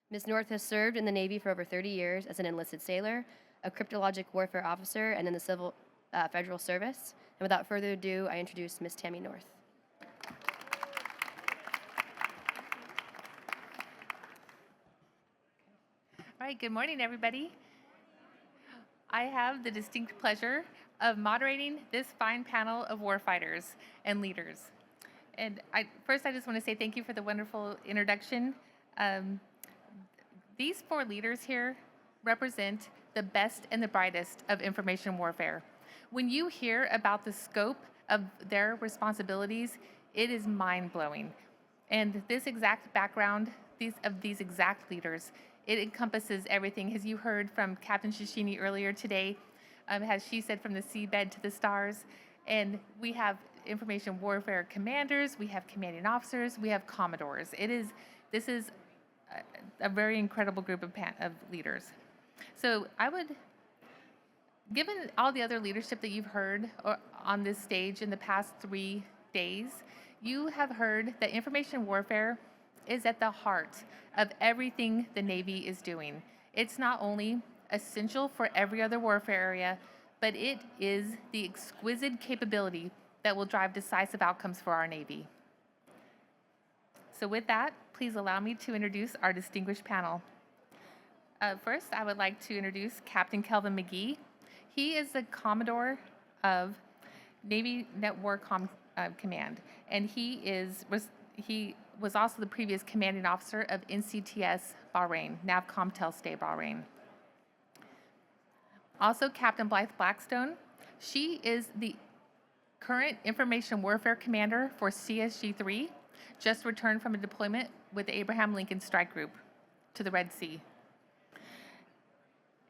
Ms. North has served in the Navy for over 30 years as an enlisted sailor, a cryptologic warfare officer, and in the Civil Federal Service. And without further ado, I introduce Ms. Tammy North. All right, good morning, everybody. I have the distinct pleasure of moderating this fine panel of warfighters and leaders. And first, I just want to say thank you for the wonderful introduction. These four leaders here represent the best and the brightest of information warfare. When you hear about the scope of their responsibilities, it is mind-blowing. And this exact background of these exact leaders, it encompasses everything. As you heard from Captain Shishini earlier today, as she said, from the seabed to the stars. And we have information warfare commanders, we have commanding officers, we have commodores. This is a very incredible group of leaders. So given all the other leadership that you've heard on this stage in the past 3 days, you have heard that information warfare is at the heart of everything the Navy is doing. It's not only essential for every other warfare area, but it is the exquisite capability that will drive decisive outcomes for our Navy. So with that, please allow me to introduce our distinguished panel. First, I would like to introduce Captain Kelvin McGee. He is the Commodore of Navy Network Command, and he was also the previous commanding officer of NCTS Bahrain, NAVCOM Stay Bahrain. Also, Captain Blythe Blackstone. She is the current information warfare commander for CSG-3, just returned from a deployment with the Abraham Lincoln Strike Group to the Red Sea.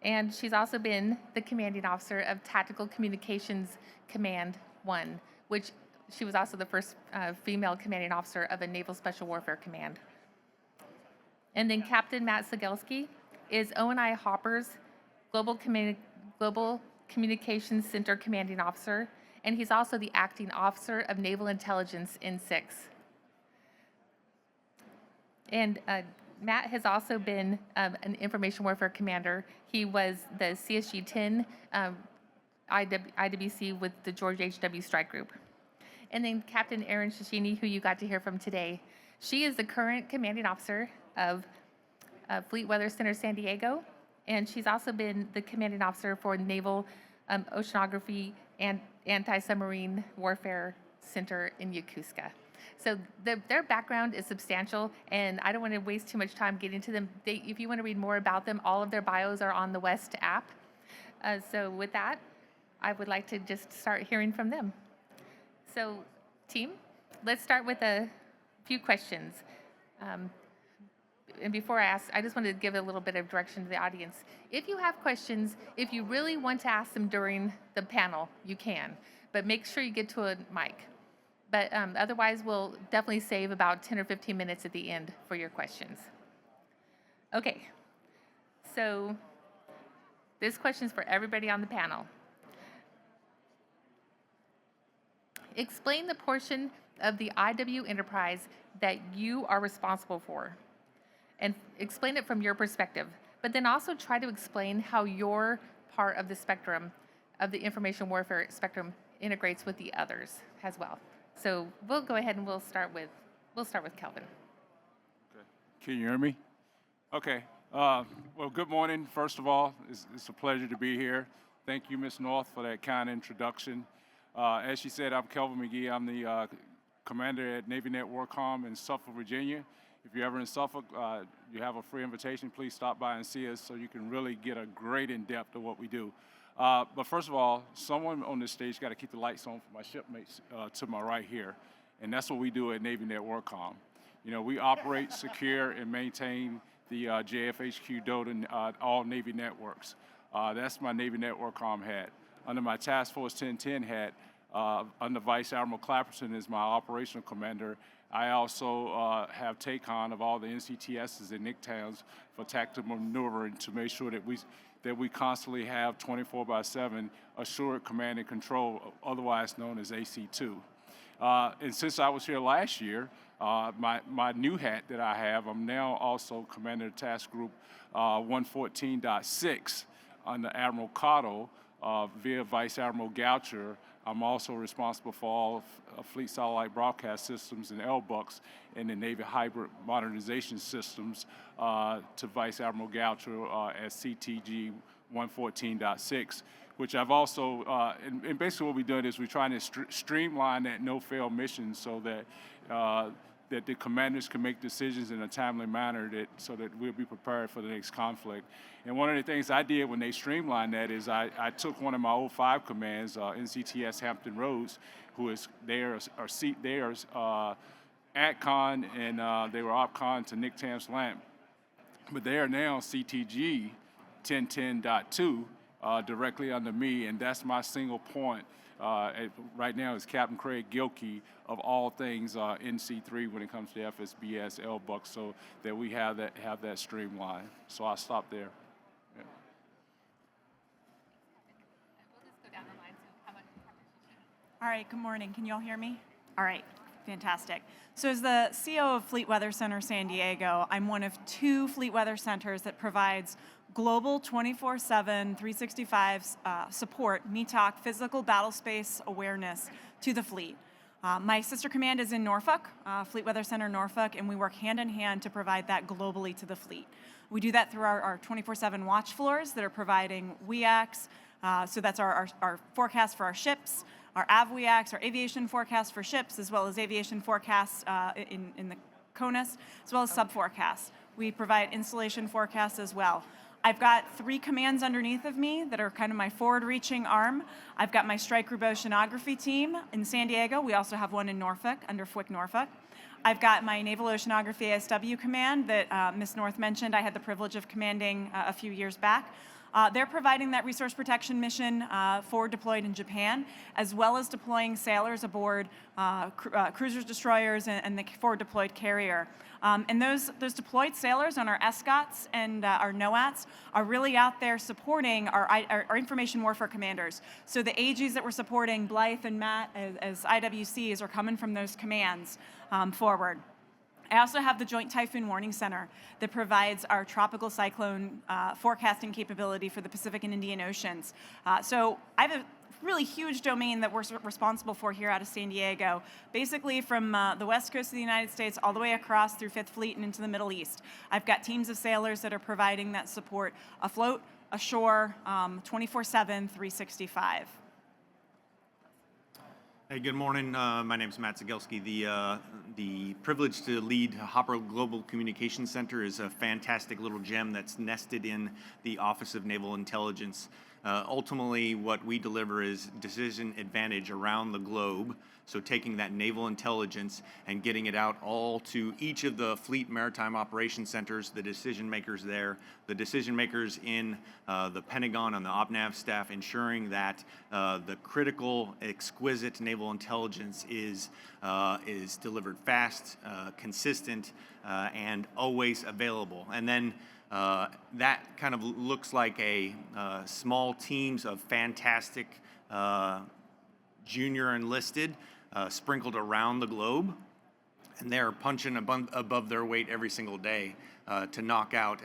And she's also been the commanding officer of Tactical Communications Command 1, which she was also the first female commanding officer of a Naval Special Warfare Command. And then Captain Matt Cegelski is ONI Hopper's Global Communications Center commanding officer, and he's also the acting officer of Naval Intelligence in 6. And Matt has also been an information warfare commander. He was the CSG-10 IWC with the George H.W. Strike Group. And then Captain Erin Shishini, who you got to hear from today. She is the current commanding officer of Fleet Weather Center San Diego, and she's also been the commanding officer for Naval Oceanography and Anti-Submarine Warfare Center in Yokosuka. So their background is substantial, and I don't want to waste too much time getting to them. If you want to read more about them, all of their bios are on the West app. So with that, I would like to just start hearing from them. So, team, let's start with a few questions. And before I ask, I just wanted to give a little bit of direction to the audience. If you have questions, if you really want to ask them during the panel, you can. But make sure you get to a mic. But otherwise, we'll definitely save about 10 or 15 minutes at the end for your questions. Okay, so this question is for everybody on the panel. Explain the portion of the IW enterprise that you are responsible for, and explain it from your perspective, but then also try to explain how your part of the spectrum, of the information warfare spectrum, integrates with the others as well. So we'll go ahead and we'll start with Kelvin. Okay. Can you hear me? Okay. Well, good morning. First of all, it's a pleasure to be here. Thank you, Ms. North, for that kind introduction. As she said, I'm Kelvin McGee. I'm the commander at Navy Network Com in Suffolk, Virginia. If you're ever in Suffolk, you have a free invitation. Please stop by and see us so you can really get a great in-depth of what we do. But first of all, someone on this stage got to keep the lights on for my shipmates to my right here. And that's what we do at Navy Network Com. You know, we operate, secure, and maintain the JFHQ DOTA, all Navy networks. That's my Navy Network Com hat. Under my Task Force 1010 hat, under Vice Admiral Clapperton is my operational commander. I also have TACON of all the NCTSs and NICTAMs for tactical maneuvering to make sure that we constantly have 24/7 assured command and control, otherwise known as AC2. And since I was here last year, My new hat that I have, I'm now also Commander of Task Group 114.6 under Admiral Cotto via Vice Admiral Goucher. I'm also responsible for all Fleet Satellite Broadcast Systems and LBUCs and the Navy Hybrid Modernization Systems to Vice Admiral Goucher as CTG 114.6, which I've also, and basically what we're doing is we're trying to streamline that no-fail mission so that that the commanders can make decisions in a timely manner so that we'll be prepared for the next conflict. And one of the things I did when they streamlined that is I took one of my 05 commands, NCTS Hampton Roads, who is theirs AdCon, and they were OpCon to Nick Tam's-Lamp. But they are now CTG 1010.2 directly under me, and that's my single point. Right now is Captain Craig Gilkey of all things NC3 when it comes to FSBS, LBUC, so that we have that streamlined. So I'll stop there. Yeah. We'll just go down the line. So how about All right, good morning. Can you all hear me? All right, fantastic. So as the CEO of Fleet Weather Center San Diego, I'm one of 2 Fleet Weather Centers that provides global 24/7, 365 support, METOC, physical battle space awareness to the fleet. My sister command is in Norfolk, Fleet Weather Center Norfolk, and we work hand in hand to provide that globally to the fleet. We do that through our 24/7 watch floors that are providing WEACs, so that's our forecast for our ships, our AVWEACs, our aviation forecast for ships, as well as aviation forecasts in the CONUS, as well as sub-forecasts. We provide installation forecasts as well. I've got 3 commands underneath of me that are kind of my forward-reaching arm. I've got my strike group oceanography team in San Diego. We also have one in Norfolk, under FWIC Norfolk. I've got my Naval Oceanography ASW command that Ms. North mentioned I had the privilege of commanding a few years back. They're providing that resource protection mission forward deployed in Japan, as well as deploying sailors aboard cruisers, destroyers, and the forward deployed carrier. And those deployed sailors on our ESCOTs and our NOAATs are really out there supporting our information warfare commanders. So the AGs that we're supporting, Blythe and Matt, as IWCs, are coming from those commands forward. I also have the Joint Typhoon Warning Center that provides our tropical cyclone forecasting capability for the Pacific and Indian Oceans. So I have a really huge domain that we're responsible for here out of San Diego, basically from the west coast of the United States all the way across through Fifth Fleet and into the Middle East. I've got teams of sailors that are providing that support afloat, ashore, 24/7, 365. Hey, good morning. My name is Matt Zagelski. The privilege to lead Hopper Global Communications Center is a fantastic little gem that's nested in the Office of Naval Intelligence. Ultimately, what we deliver is decision advantage around the globe. So taking that naval intelligence and getting it out all to each of the Fleet Maritime Operations Centers, the decision makers there, the decision makers in the Pentagon and the OPNAV staff, ensuring that the critical, exquisite naval intelligence is delivered fast, consistent, and always available. And then that kind of looks like a small teams of fantastic junior enlisted sprinkled around the globe, and they're punching above their weight every single day to knock out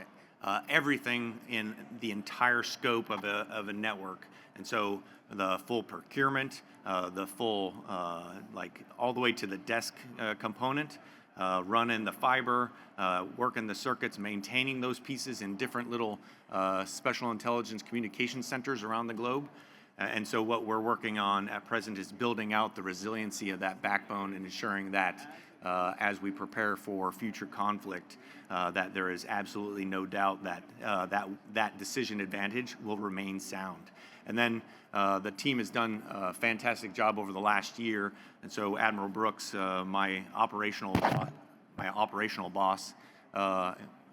everything in the entire scope of a network. And so the full procurement, the full like all the way to the desk component, running the fiber, working the circuits, maintaining those pieces in different little special intelligence communication centers around the globe. And so what we're working on at present is building out the resiliency of that backbone and ensuring that as we prepare for future conflict, that there is absolutely no doubt that that decision advantage will remain sound. And then the team has done a fantastic job over the last year. And so Admiral Brooks, my operational boss,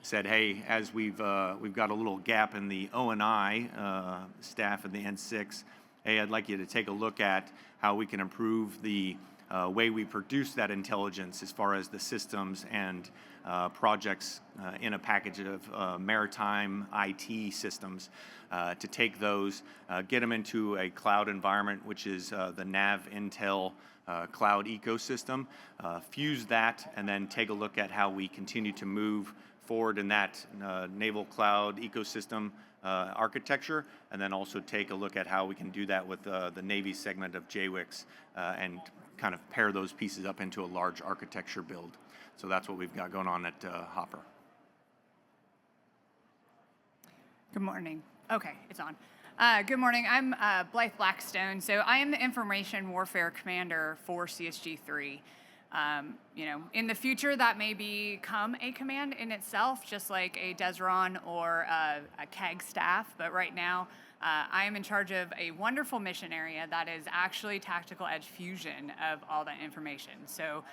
said, hey, as we've got a little gap in the O&I staff in the N6, hey, I'd like you to take a look at how we can improve the way we produce that intelligence as far as the systems and projects in a package of maritime IT systems, to take those, get them into a cloud environment, which is the Nav Intel cloud ecosystem, fuse that, and then take a look at how we continue to move forward in that naval cloud ecosystem architecture, and then also take a look at how we can do that with the Navy segment of JWICS, and kind of pair those pieces up into a large architecture build. So that's what we've got going on at Hopper. Good morning. Okay, it's on. Good morning. I'm Blythe Blackstone. So I am the Information Warfare Commander for CSG3. In the future, that may become a command in itself, just like a Desron or a CAG staff. But right now, I am in charge of a wonderful mission area that is actually tactical edge fusion of all that information. So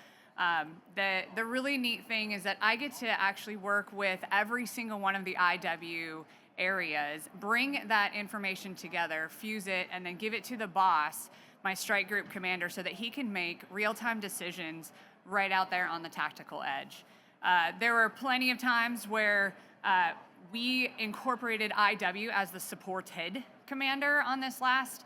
the really neat thing is that I get to actually work with every single one of the IW areas, bring that information together, fuse it, and then give it to the boss, my strike group commander, so that he can make real-time decisions right out there on the tactical edge. There were plenty of times where we incorporated IW as the supported commander on this last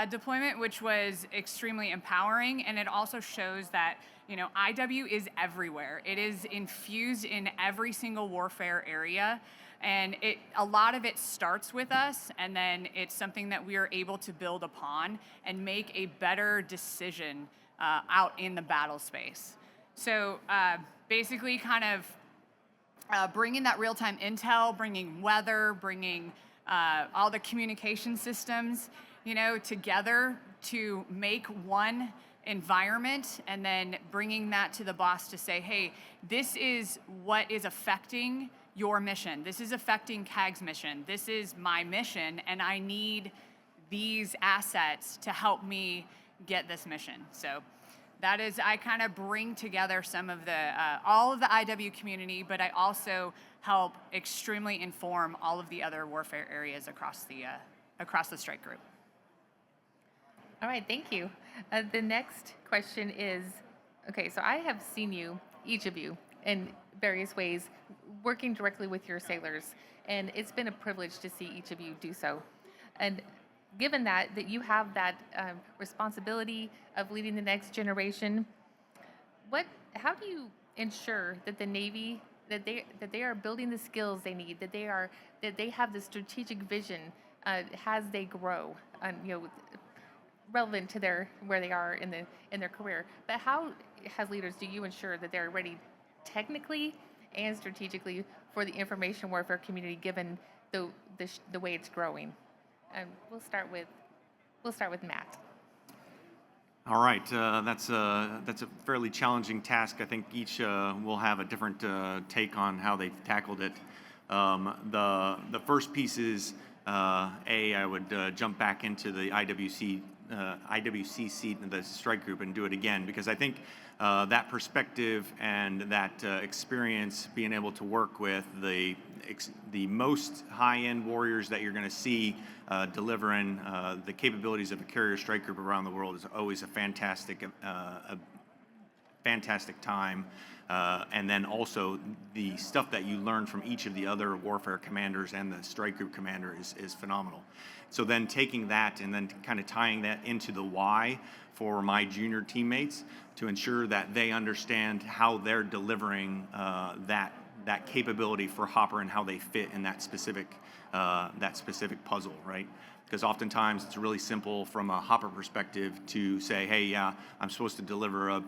deployment, which was extremely empowering, and it also shows that IW is everywhere. It is infused in every single warfare area. And a lot of it starts with us, and then it's something that we are able to build upon and make a better decision out in the battle space. So basically kind of bringing that real-time intel, bringing weather, bringing all the communication systems, together to make one environment, and then bringing that to the boss to say, hey, this is what is affecting your mission. This is affecting CAG's mission. This is my mission, and I need these assets to help me get this mission. So that is, I kind of bring together some of the, all of the IW community, but I also help extremely inform all of the other warfare areas across the strike group. All right, thank you. The next question is, okay, so I have seen you, each of you, in various ways, working directly with your sailors, and it's been a privilege to see each of you do so. And given that you have that responsibility of leading the next generation, how do you ensure that the Navy, that they are building the skills they need, that they have the strategic vision as they grow, relevant to where they are in their career? But how, as leaders, do you ensure that they're ready technically and strategically for the information warfare community, given the way it's growing? We'll start with Matt. All right, that's a fairly challenging task. I think each will have a different take on how they've tackled it. The first piece is I would jump back into the IWC seat in the strike group and do it again, because I think that perspective and that experience, being able to work with the most high-end warriors that you're going to see delivering the capabilities of a carrier strike group around the world, is always a fantastic time. And then also the stuff that you learn from each of the other warfare commanders and the strike group commander is phenomenal. So then taking that and then kind of tying that into the why for my junior teammates, to ensure that they understand how they're delivering that capability for Hopper and how they fit in that specific puzzle, right? Because oftentimes it's really simple from a Hopper perspective to say, hey, yeah, I'm supposed to deliver a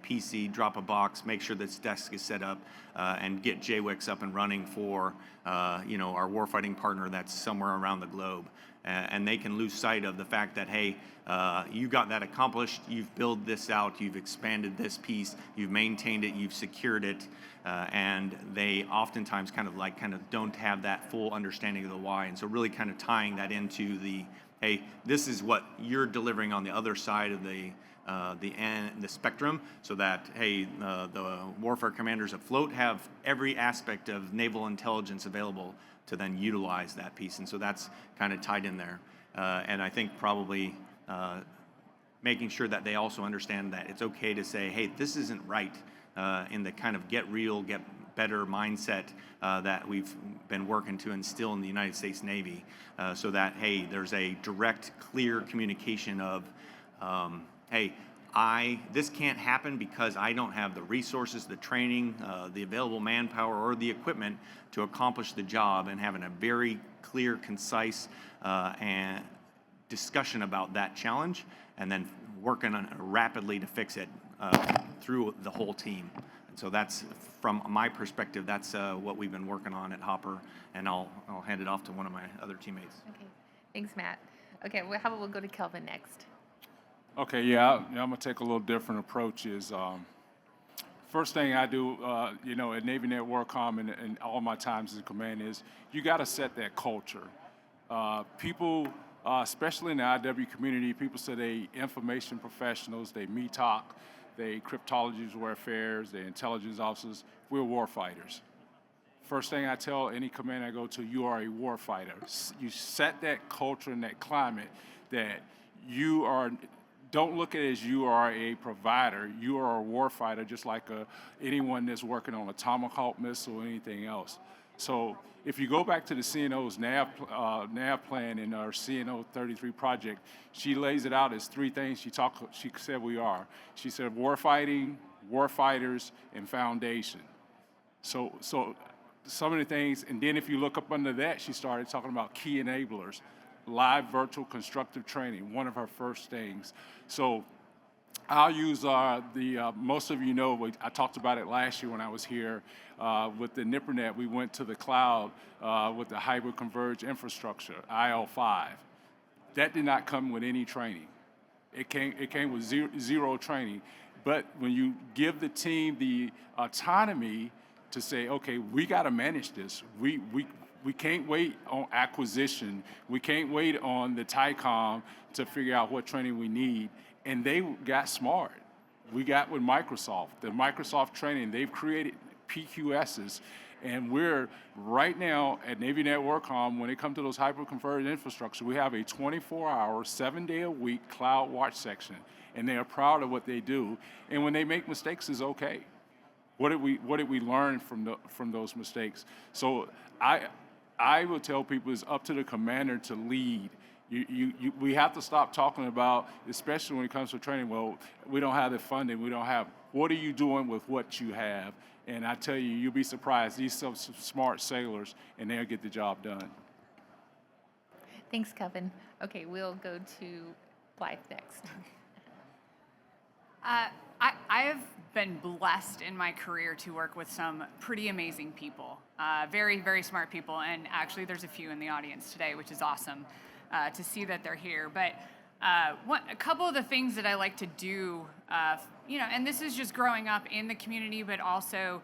PC, drop a box, make sure this desk is set up, and get JWICS up and running for our warfighting partner that's somewhere around the globe. And they can lose sight of the fact that, hey, you got that accomplished, you've built this out, you've expanded this piece, you've maintained it, you've secured it, and they oftentimes kind of don't have that full understanding of the why. And so really kind of tying that into the, hey, this is what you're delivering on the other side of the spectrum, so that, hey, the warfare commanders afloat have every aspect of naval intelligence available to then utilize that piece. And so that's kind of tied in there. And I think probably making sure that they also understand that it's okay to say, hey, this isn't right, in the kind of get real, get better mindset that we've been working to instill in the United States Navy, so that, hey, there's a direct, clear communication of, hey, this can't happen because I don't have the resources, the training, the available manpower, or the equipment to accomplish the job, and having a very clear, concise, and discussion about that challenge, and then working on rapidly to fix it through the whole team. And so that's, from my perspective, that's what we've been working on at Hopper, and I'll hand it off to one of my other teammates. Okay, thanks, Matt. Okay, well, how about we'll go to Kelvin next? Okay, yeah, I'm gonna take a little different approach. First thing I do, at Navy Net WorkCom and all my times in command is you got to set that culture. People, especially in the IW community, people say they information professionals, they METOC, they cryptologists, warfares, they intelligence officers. We're war fighters. First thing I tell any command I go to, you are a war fighter. You set that culture and that climate that you are. Don't look at it as you are a provider. You are a warfighter, just like anyone that's working on a Tomahawk missile or anything else. So if you go back to the CNO's NAV plan in our CNO 33 project, she lays it out as three things she said we are. She said warfighting, warfighters, and foundation. So some of the things, and then if you look up under that, she started talking about key enablers. Live virtual constructive training, one of her first things. So I'll use most of you know, I talked about it last year when I was here with the NIPRNet. We went to the cloud with the hybrid converged infrastructure, IL5. That did not come with any training. It came with zero training. But when you give the team the autonomy to say, okay, we got to manage this. We can't wait on acquisition. We can't wait on the TICOM to figure out what training we need. And they got smart. We got with Microsoft, the Microsoft training. They've created PQSs. And we're right now at Navy Net WorkCom, when it comes to those hyper-converged infrastructure, we have a 24-hour, 7-day-a-week cloud watch section. And they are proud of what they do. And when they make mistakes, it's okay. What did we learn from those mistakes? So I will tell people it's up to the commander to lead. We have to stop talking about, especially when it comes to training, well, we don't have the funding, we don't have, what are you doing with what you have? And I tell you, you'll be surprised, these are some smart sailors, and they'll get the job done. Thanks, Kevin. Okay, we'll go to Blythe next. I have been blessed in my career to work with some pretty amazing people, very, very smart people, and actually there's a few in the audience today, which is awesome to see that they're here. But a couple of the things that I like to do, and this is just growing up in the community, but also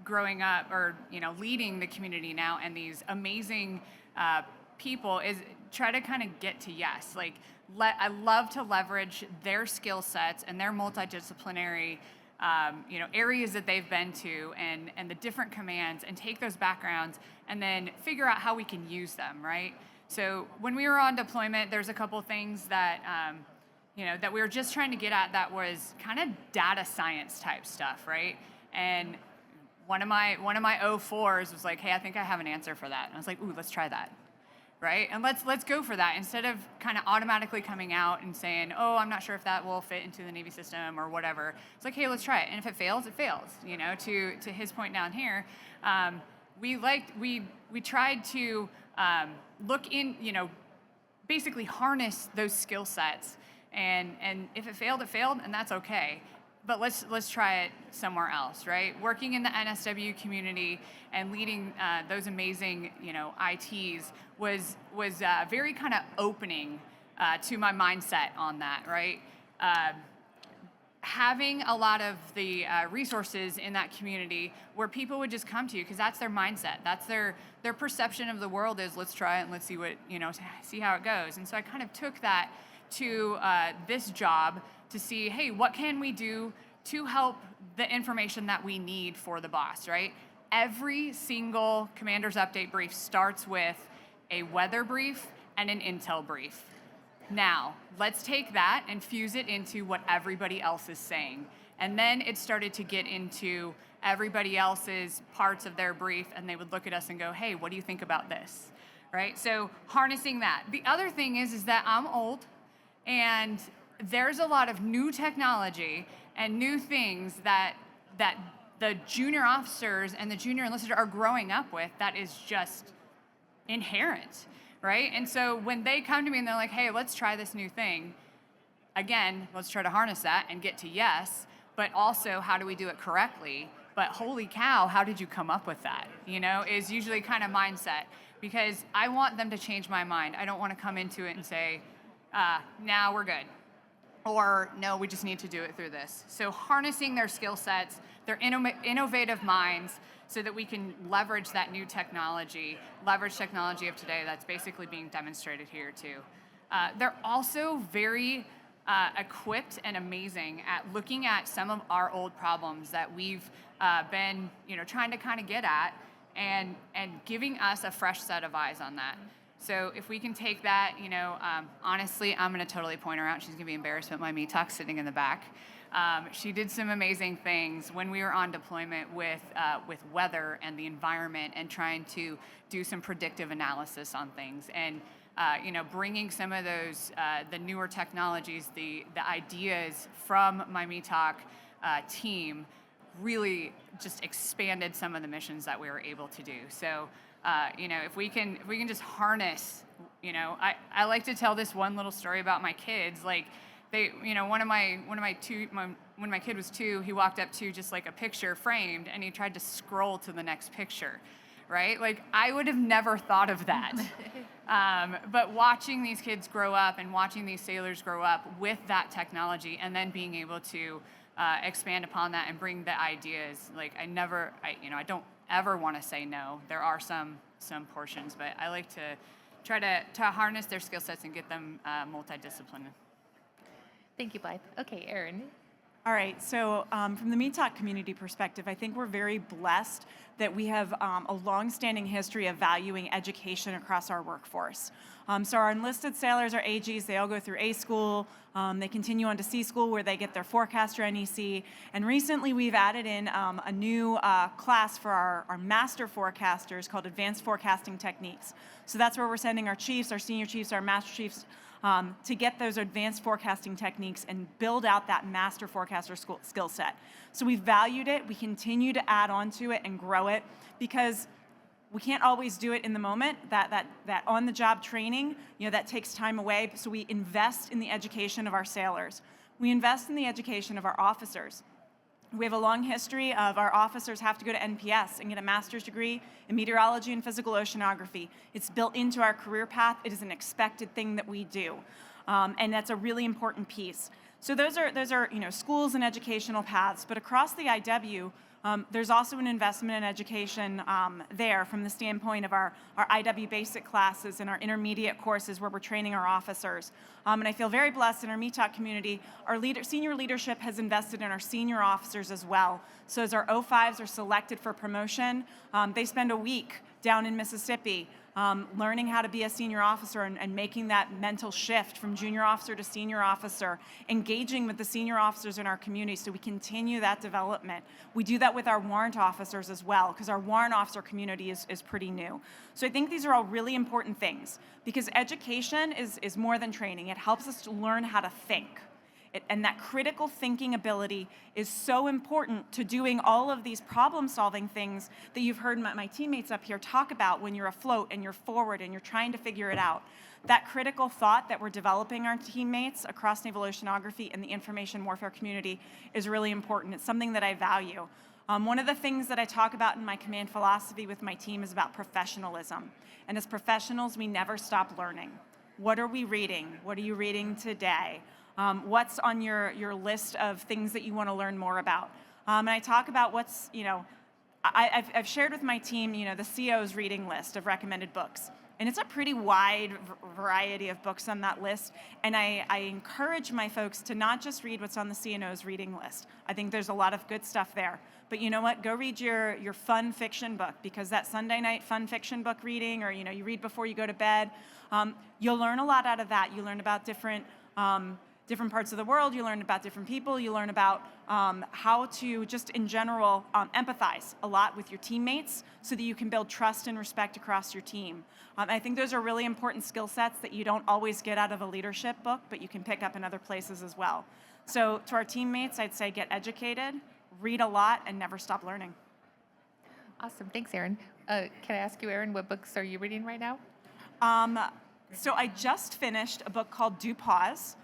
growing up or, leading the community now, and these amazing people is try to kind of get to yes. I love to leverage their skill sets and their multidisciplinary areas that they've been to and the different commands, and take those backgrounds and then figure out how we can use them, right? So when we were on deployment, there's a couple things that, that we were just trying to get at that was kind of data science type stuff, right? And one of my 04s was like, hey, I think I have an answer for that. And I was like, ooh, let's try that. Right? And let's go for that instead of kind of automatically coming out and saying, oh, I'm not sure if that will fit into the Navy system or whatever. It's like, hey, let's try it. And if it fails, it fails. To his point down here, we tried to look in, basically harness those skill sets. And if it failed, and that's okay. But let's try it somewhere else, right? Working in the NSW community and leading those amazing, ITs was very kind of opening to my mindset on that, right? Having a lot of the resources in that community where people would just come to you because that's their mindset, that's their perception of the world is let's try it and let's see what see how it goes. And so I kind of took that to this job to see, hey, what can we do to help the information that we need for the boss, right? Every single commander's update brief starts with a weather brief and an intel brief. Now, let's take that and fuse it into what everybody else is saying. And then it started to get into everybody else's parts of their brief, and they would look at us and go, hey, what do you think about this? Right? So harnessing that. The other thing is that I'm old, and there's a lot of new technology and new things that the junior officers and the junior enlisted are growing up with that is just inherent, right? And so when they come to me and they're like, hey, let's try this new thing, again, let's try to harness that and get to yes, but also how do we do it correctly? But holy cow, how did you come up with that? You know, is usually kind of mindset, because I want them to change my mind. I don't want to come into it and say, now we're good. Or no, we just need to do it through this. So harnessing their skill sets, their innovative minds, so that we can leverage that new technology, leverage technology of today that's basically being demonstrated here too. They're also very equipped and amazing at looking at some of our old problems that we've been, trying to kind of get at, and giving us a fresh set of eyes on that. So if we can take that, honestly, I'm going to totally point her out. She's going to be embarrassed, but my METOC's sitting in the back. She did some amazing things when we were on deployment with weather and the environment, and trying to do some predictive analysis on things, and bringing some of those the newer technologies, the ideas from my METOC team, really just expanded some of the missions that we were able to do. So if we can just harness, I like to tell this one little story about my kids. Like, they, when my kid was 2, he walked up to just like a picture framed, and he tried to scroll to the next picture, right? Like, I would have never thought of that. But watching these kids grow up and watching these sailors grow up with that technology, and then being able to expand upon that and bring the ideas, like, I don't ever want to say no. There are some portions, but I like to try to harness their skill sets and get them multidisciplinary. Thank you, Blythe. Okay, Erin. All right, so from the METOC community perspective, I think we're very blessed that we have a longstanding history of valuing education across our workforce. So our enlisted sailors, our AGs, they all go through A school, they continue on to C school, where they get their forecaster NEC, and recently we've added in a new class for our master forecasters called Advanced Forecasting Techniques. So that's where we're sending our chiefs, our senior chiefs, our master chiefs, to get those advanced forecasting techniques and build out that master forecaster skill set. So we've valued it, we continue to add on to it and grow it, because we can't always do it in the moment. That on-the-job training, that takes time away. So we invest in the education of our sailors. We invest in the education of our officers. We have a long history of our officers have to go to NPS and get a master's degree in meteorology and physical oceanography. It's built into our career path. It is an expected thing that we do, and that's a really important piece. So those are schools and educational paths. But across the IW, there's also an investment in education there, from the standpoint of our IW basic classes and our intermediate courses, where we're training our officers. And I feel very blessed in our METOC community. Our senior leadership has invested in our senior officers as well. So as our O5s are selected for promotion, they spend a week down in Mississippi learning how to be a senior officer, and making that mental shift from junior officer to senior officer, engaging with the senior officers in our community, so we continue that development. We do that with our warrant officers as well, because our warrant officer community is pretty new. So I think these are all really important things, because education is more than training. It helps us to learn how to think. And that critical thinking ability is so important to doing all of these problem-solving things that you've heard my teammates up here talk about when you're afloat and you're forward and you're trying to figure it out. That critical thought that we're developing our teammates across naval oceanography and the information warfare community is really important. It's something that I value. One of the things that I talk about in my command philosophy with my team is about professionalism. And as professionals, we never stop learning. What are we reading? What are you reading today? What's on your list of things that you want to learn more about? And I talk about what's, I've shared with my team, the CO's reading list of recommended books. And it's a pretty wide variety of books on that list. And I encourage my folks to not just read what's on the CNO's reading list. I think there's a lot of good stuff there. But you know what? Go read your fun fiction book, because that Sunday night fun fiction book reading, or you read before you go to bed, you'll learn a lot out of that. You learn about different parts of the world. You learn about different people. You learn about how to just in general empathize a lot with your teammates so that you can build trust and respect across your team. I think those are really important skill sets that you don't always get out of a leadership book, but you can pick up in other places as well. So to our teammates, I'd say get educated, read a lot, and never stop learning. Awesome. Thanks, Erin. Can I ask you, Erin, what books are you reading right now? So I just finished a book called Do Pause,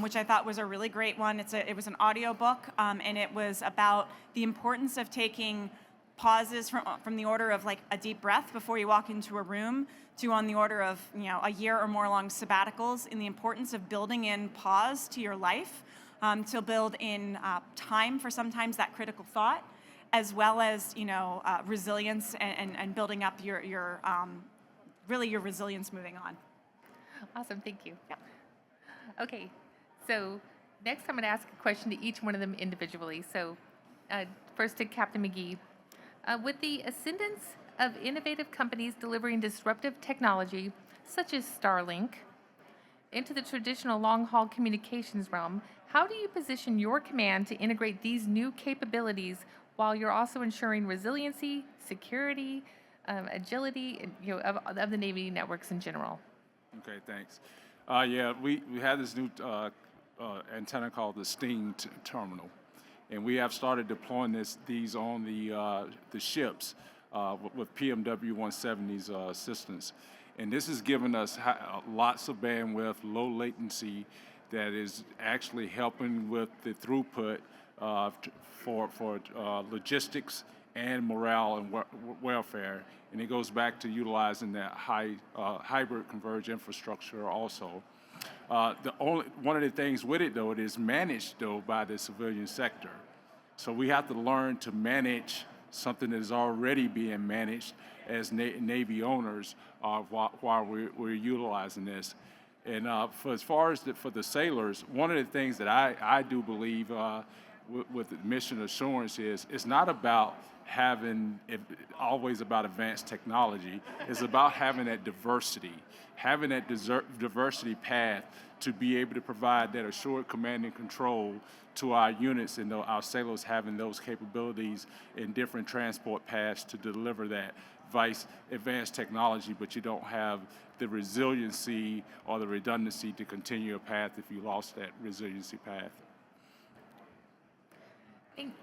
which I thought was a really great one. It was an audio book, and it was about the importance of taking pauses from the order of like a deep breath before you walk into a room to on the order of a year or more long sabbaticals, and the importance of building in pause to your life to build in time for sometimes that critical thought, as well as resilience and building up your really your resilience moving on. Awesome. Thank you. Yeah. Okay. So next, I'm going to ask a question to each one of them individually. So first to Captain McGee. With the ascendance of innovative companies delivering disruptive technology, such as Starlink, into the traditional long-haul communications realm, how do you position your command to integrate these new capabilities while you're also ensuring resiliency, security, agility, of the Navy networks in general? Okay, thanks. Yeah, we have this new antenna called the Sting terminal, and we have started deploying these on the ships with PMW 170's assistance. And this has given us lots of bandwidth, low latency, that is actually helping with the throughput for logistics and morale and welfare. And it goes back to utilizing that hybrid converged infrastructure also. One of the things with it, though, it is managed, though, by the civilian sector. So we have to learn to manage something that is already being managed as Navy owners while we're utilizing this. And as far as for the sailors, one of the things that I do believe with the mission assurance is it's not about having it always about advanced technology. It's about having that diversity path to be able to provide that assured command and control to our units, and our sailors having those capabilities in different transport paths to deliver that advanced technology, but you don't have the resiliency or the redundancy to continue a path if you lost that resiliency path.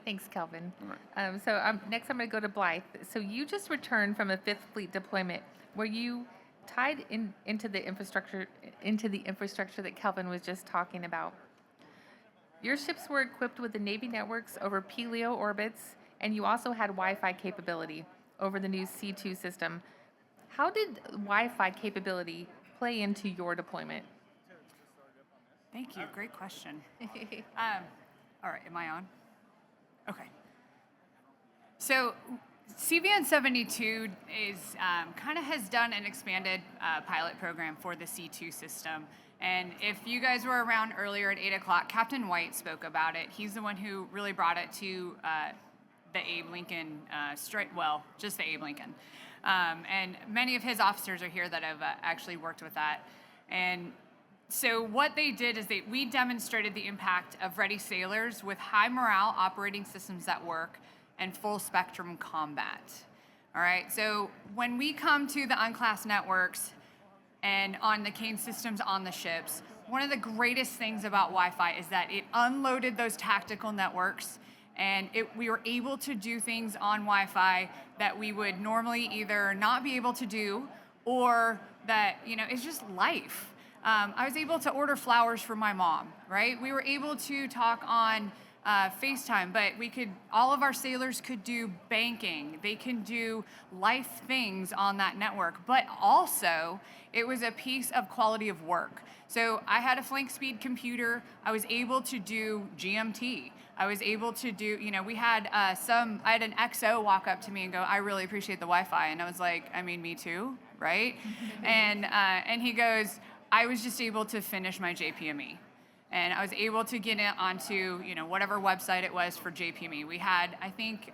Thanks, Kelvin. All right. Next I'm going to go to Blythe. So you just returned from a 5th Fleet deployment where you tied into the infrastructure that Kelvin was just talking about. Your ships were equipped with the Navy networks over PLEO orbits, and you also had Wi-Fi capability over the new C2 system. How did Wi-Fi capability play into your deployment? Thank you. Great question. All right, am I on? Okay. So CVN 72 is kind of has done an expanded pilot program for the C2 system. And if you guys were around earlier at 8 o'clock, Captain White spoke about it. He's the one who really brought it to the Abe Lincoln just the Abe Lincoln. And many of his officers are here that have actually worked with that. And so what they did is we demonstrated the impact of ready sailors with high morale operating systems that work and full spectrum combat. All right, so when we come to the unclassed networks and on the cane systems on the ships, one of the greatest things about Wi-Fi is that it unloaded those tactical networks, and we were able to do things on Wi-Fi that we would normally either not be able to do, or that, it's just life. I was able to order flowers for my mom, right? We were able to talk on FaceTime, but all of our sailors could do banking. They can do life things on that network, but also it was a piece of quality of work. So I had a flank speed computer. I was able to do GMT. I was able to do, I had an XO walk up to me and go, "I really appreciate the Wi-Fi." And I was like, "I mean, me too." right? And he goes, I was just able to finish my JPME. And I was able to get it onto, whatever website it was for JPME. We had, I think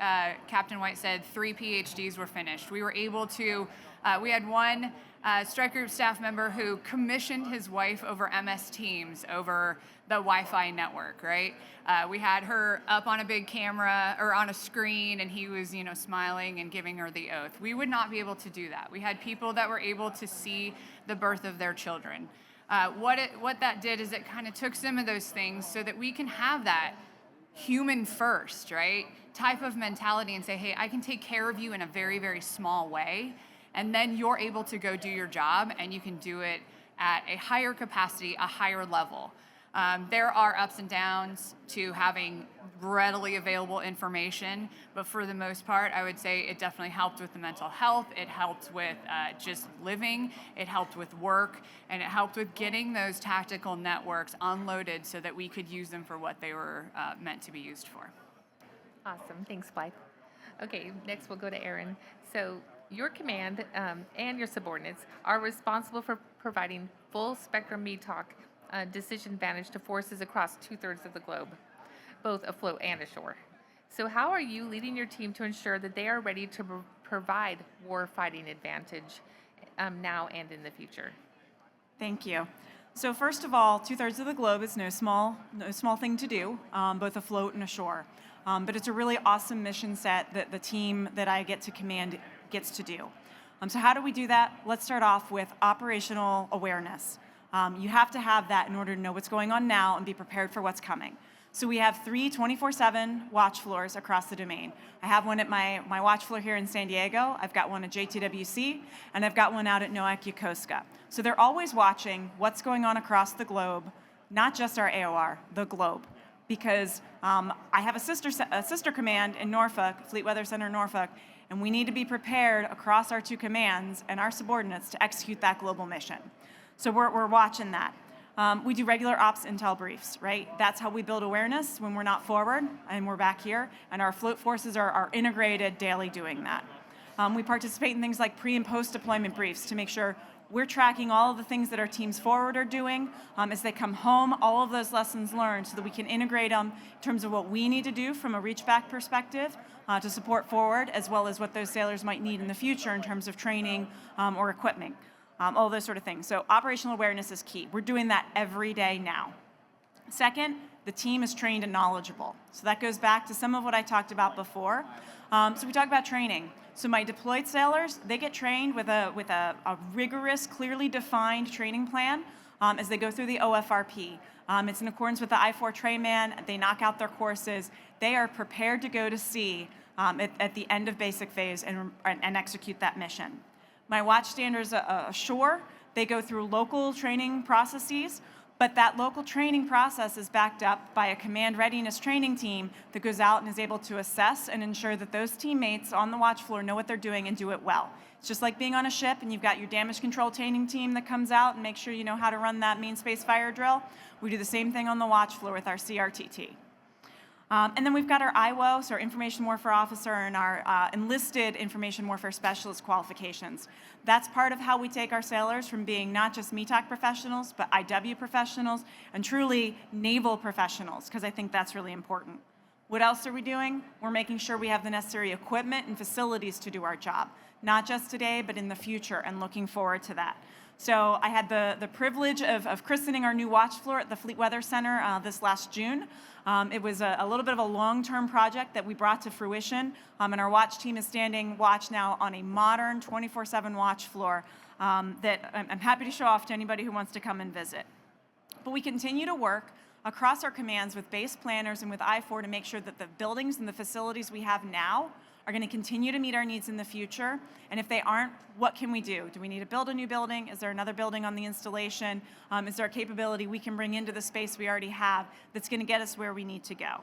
Captain White said 3 PhDs were finished. We were able to, we had one strike group staff member who commissioned his wife over MS Teams over the Wi-Fi network, right? We had her up on a big camera or on a screen, and he was, smiling and giving her the oath. We would not be able to do that. We had people that were able to see the birth of their children. What that did is it kind of took some of those things so that we can have that human first, right, type of mentality and say, hey, I can take care of you in a very, very small way, and then you're able to go do your job, and you can do it at a higher capacity, a higher level. There are ups and downs to having readily available information, but for the most part, I would say it definitely helped with the mental health. It helped with just living. It helped with work, and it helped with getting those tactical networks unloaded so that we could use them for what they were meant to be used for. Awesome. Thanks, Blythe. Okay, next we'll go to Aaron. So your command and your subordinates are responsible for providing full spectrum METOC decision advantage to forces across 2/3 of the globe, both afloat and ashore. So how are you leading your team to ensure that they are ready to provide war-fighting advantage now and in the future? Thank you. So first of all, 2/3 of the globe is no small thing to do, both afloat and ashore. But it's a really awesome mission set that the team that I get to command gets to do. So how do we do that? Let's start off with operational awareness. You have to have that in order to know what's going on now and be prepared for what's coming. So we have 3 24/7 watch floors across the domain. I have one at my watch floor here in San Diego. I've got one at JTWC, and I've got one out at NOAC Yokosuka. So they're always watching what's going on across the globe, not just our AOR, the globe. Because I have a sister command in Norfolk, Fleet Weather Center Norfolk, and we need to be prepared across our 2 commands and our subordinates to execute that global mission. So we're watching that. We do regular ops intel briefs, right? That's how we build awareness when we're not forward and we're back here, and our float forces are integrated daily doing that. We participate in things like pre and post deployment briefs to make sure we're tracking all of the things that our teams forward are doing as they come home, all of those lessons learned, so that we can integrate them in terms of what we need to do from a reach back perspective to support forward, as well as what those sailors might need in the future in terms of training or equipment. All those sort of things. So operational awareness is key. We're doing that every day now. Second, the team is trained and knowledgeable. So that goes back to some of what I talked about before. So we talked about training. So my deployed sailors, they get trained with a rigorous, clearly defined training plan as they go through the OFRP. It's in accordance with the I-4 Trayman. They knock out their courses. They are prepared to go to sea at the end of basic phase and execute that mission. My watchstanders ashore, they go through local training processes, but that local training process is backed up by a command readiness training team that goes out and is able to assess and ensure that those teammates on the watch floor know what they're doing and do it well. It's just like being on a ship and you've got your damage control training team that comes out and makes sure you know how to run that main space fire drill. We do the same thing on the watch floor with our CRTT. And then we've got our IWO, so our Information Warfare Officer, and our enlisted Information Warfare Specialist qualifications. That's part of how we take our sailors from being not just METOC professionals, but IW professionals, and truly naval professionals, because I think that's really important. What else are we doing? We're making sure we have the necessary equipment and facilities to do our job, not just today, but in the future, and looking forward to that. So I had the privilege of christening our new watch floor at the Fleet Weather Center this last June. It was a little bit of a long-term project that we brought to fruition, and our watch team is standing watch now on a modern 24/7 watch floor that I'm happy to show off to anybody who wants to come and visit. But we continue to work across our commands with base planners and with I-4 to make sure that the buildings and the facilities we have now are going to continue to meet our needs in the future. And if they aren't, what can we do? Do we need to build a new building? Is there another building on the installation? Is there a capability we can bring into the space we already have that's going to get us where we need to go?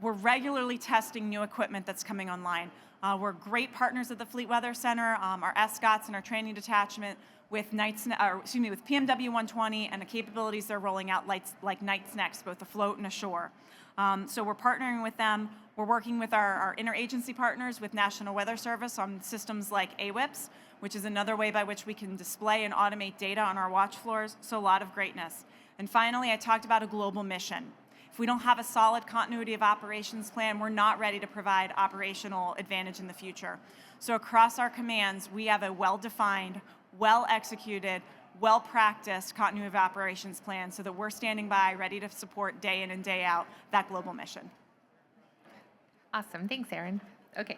We're regularly testing new equipment that's coming online. We're great partners at the Fleet Weather Center, our SCOTs and our training detachment with with PMW 120 and the capabilities they're rolling out like Knights Next, both afloat and ashore. So we're partnering with them. We're working with our interagency partners with National Weather Service on systems like AWIPS, which is another way by which we can display and automate data on our watch floors. So a lot of greatness. And finally, I talked about a global mission. If we don't have a solid continuity of operations plan, we're not ready to provide operational advantage in the future. So across our commands, we have a well-defined, well-executed, well-practiced continuity of operations plan so that we're standing by, ready to support day in and day out that global mission. Awesome. Thanks, Erin. Okay.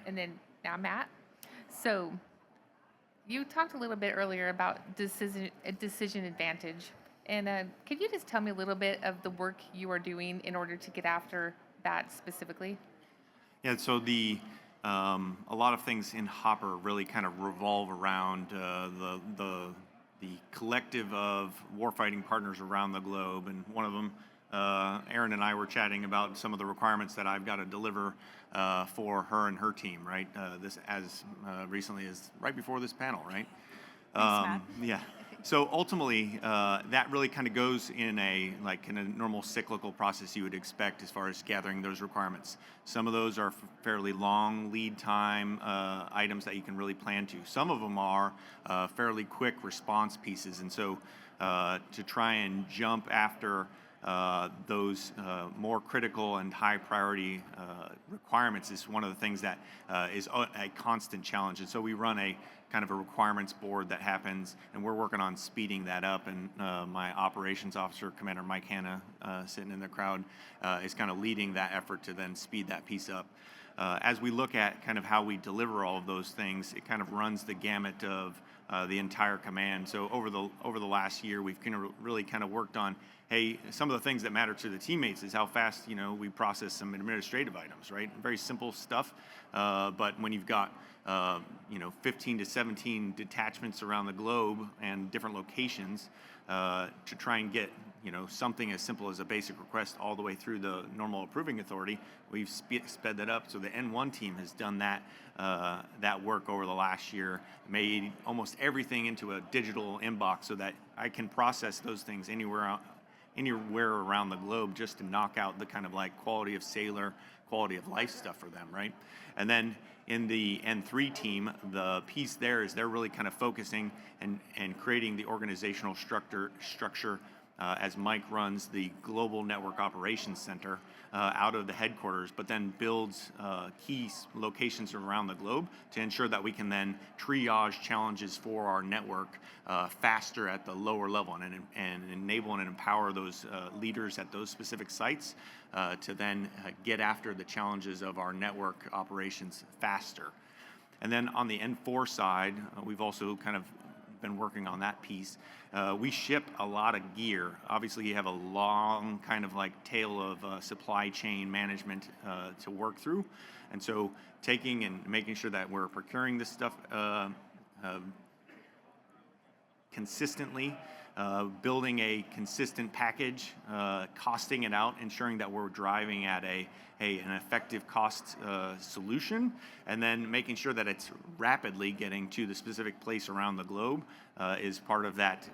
And then now, Matt. So you talked a little bit earlier about decision advantage. And could you just tell me a little bit of the work you are doing in order to get after that specifically? Yeah, so a lot of things in Hopper really kind of revolve around the collective of warfighting partners around the globe, and one of them, Erin and I were chatting about some of the requirements that I've got to deliver for her and her team, right? This as recently as right before this panel, right? Matt. Yeah. So ultimately, that really kind of goes in a normal cyclical process you would expect as far as gathering those requirements. Some of those are fairly long lead time items that you can really plan to. Some of them are fairly quick response pieces, and so to try and jump after those more critical and high priority requirements is one of the things that is a constant challenge. And so we run a kind of a requirements board that happens, and we're working on speeding that up. And my operations officer, Commander Mike Hanna, sitting in the crowd, is kind of leading that effort to then speed that piece up. As we look at kind of how we deliver all of those things, it kind of runs the gamut of the entire command. So over the last year, we've really kind of worked on, hey, some of the things that matter to the teammates is how fast we process some administrative items, right? Very simple stuff, but when you've got 15 to 17 detachments around the globe and different locations, to try and get something as simple as a basic request all the way through the normal approving authority, we've sped that up. So the N1 team has done that work over the last year, made almost everything into a digital inbox so that I can process those things anywhere around the globe, just to knock out the kind of like quality of sailor, quality of life stuff for them, right? And then in the N3 team, the piece there is they're really kind of focusing and creating the organizational structure as Mike runs the Global Network Operations Center out of the headquarters, but then builds key locations around the globe to ensure that we can then triage challenges for our network faster at the lower level, and enable and empower those leaders at those specific sites to then get after the challenges of our network operations faster. And then on the N4 side, we've also kind of been working on that piece. We ship a lot of gear. Obviously, you have a long kind of like tail of supply chain management to work through. And so taking and making sure that we're procuring this stuff consistently, building a consistent package, costing it out, ensuring that we're driving at an effective cost solution, and then making sure that it's rapidly getting to the specific place around the globe is part of that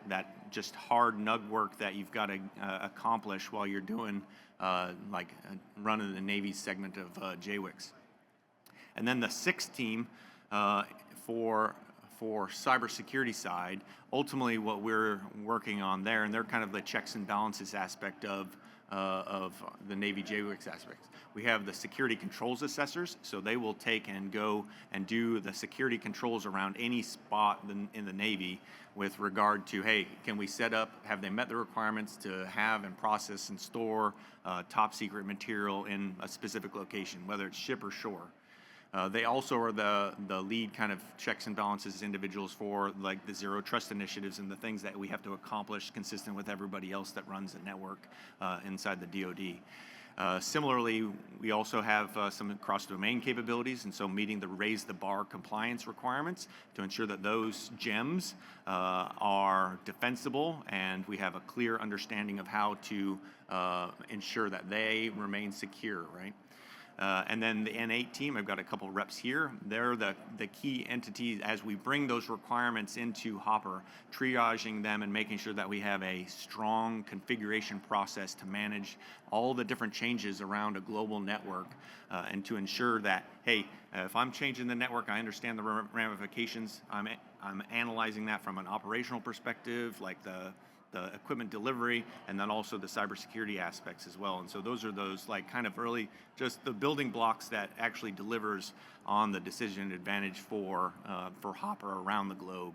just hard nug work that you've got to accomplish while you're doing running the Navy's segment of JWICS. And then the 6th team for cybersecurity side, ultimately what we're working on there, and they're kind of the checks and balances aspect of the Navy JWICS aspects. We have the security controls assessors, so they will take and go and do the security controls around any spot in the Navy with regard to, hey, can we set up, have they met the requirements to have and process and store top secret material in a specific location, whether it's ship or shore. They also are the lead kind of checks and balances individuals for like the Zero Trust initiatives and the things that we have to accomplish consistent with everybody else that runs the network inside the DoD. Similarly, we also have some cross-domain capabilities, and so meeting the raise the bar compliance requirements to ensure that those gems are defensible, and we have a clear understanding of how to ensure that they remain secure, right? And then the N8 team, I've got a couple reps here. They're the key entities as we bring those requirements into Hopper, triaging them and making sure that we have a strong configuration process to manage all the different changes around a global network, and to ensure that, hey, if I'm changing the network, I understand the ramifications. I'm analyzing that from an operational perspective, like the equipment delivery, and then also the cybersecurity aspects as well. And so those are those like kind of early, just the building blocks that actually delivers on the decision advantage for Hopper around the globe.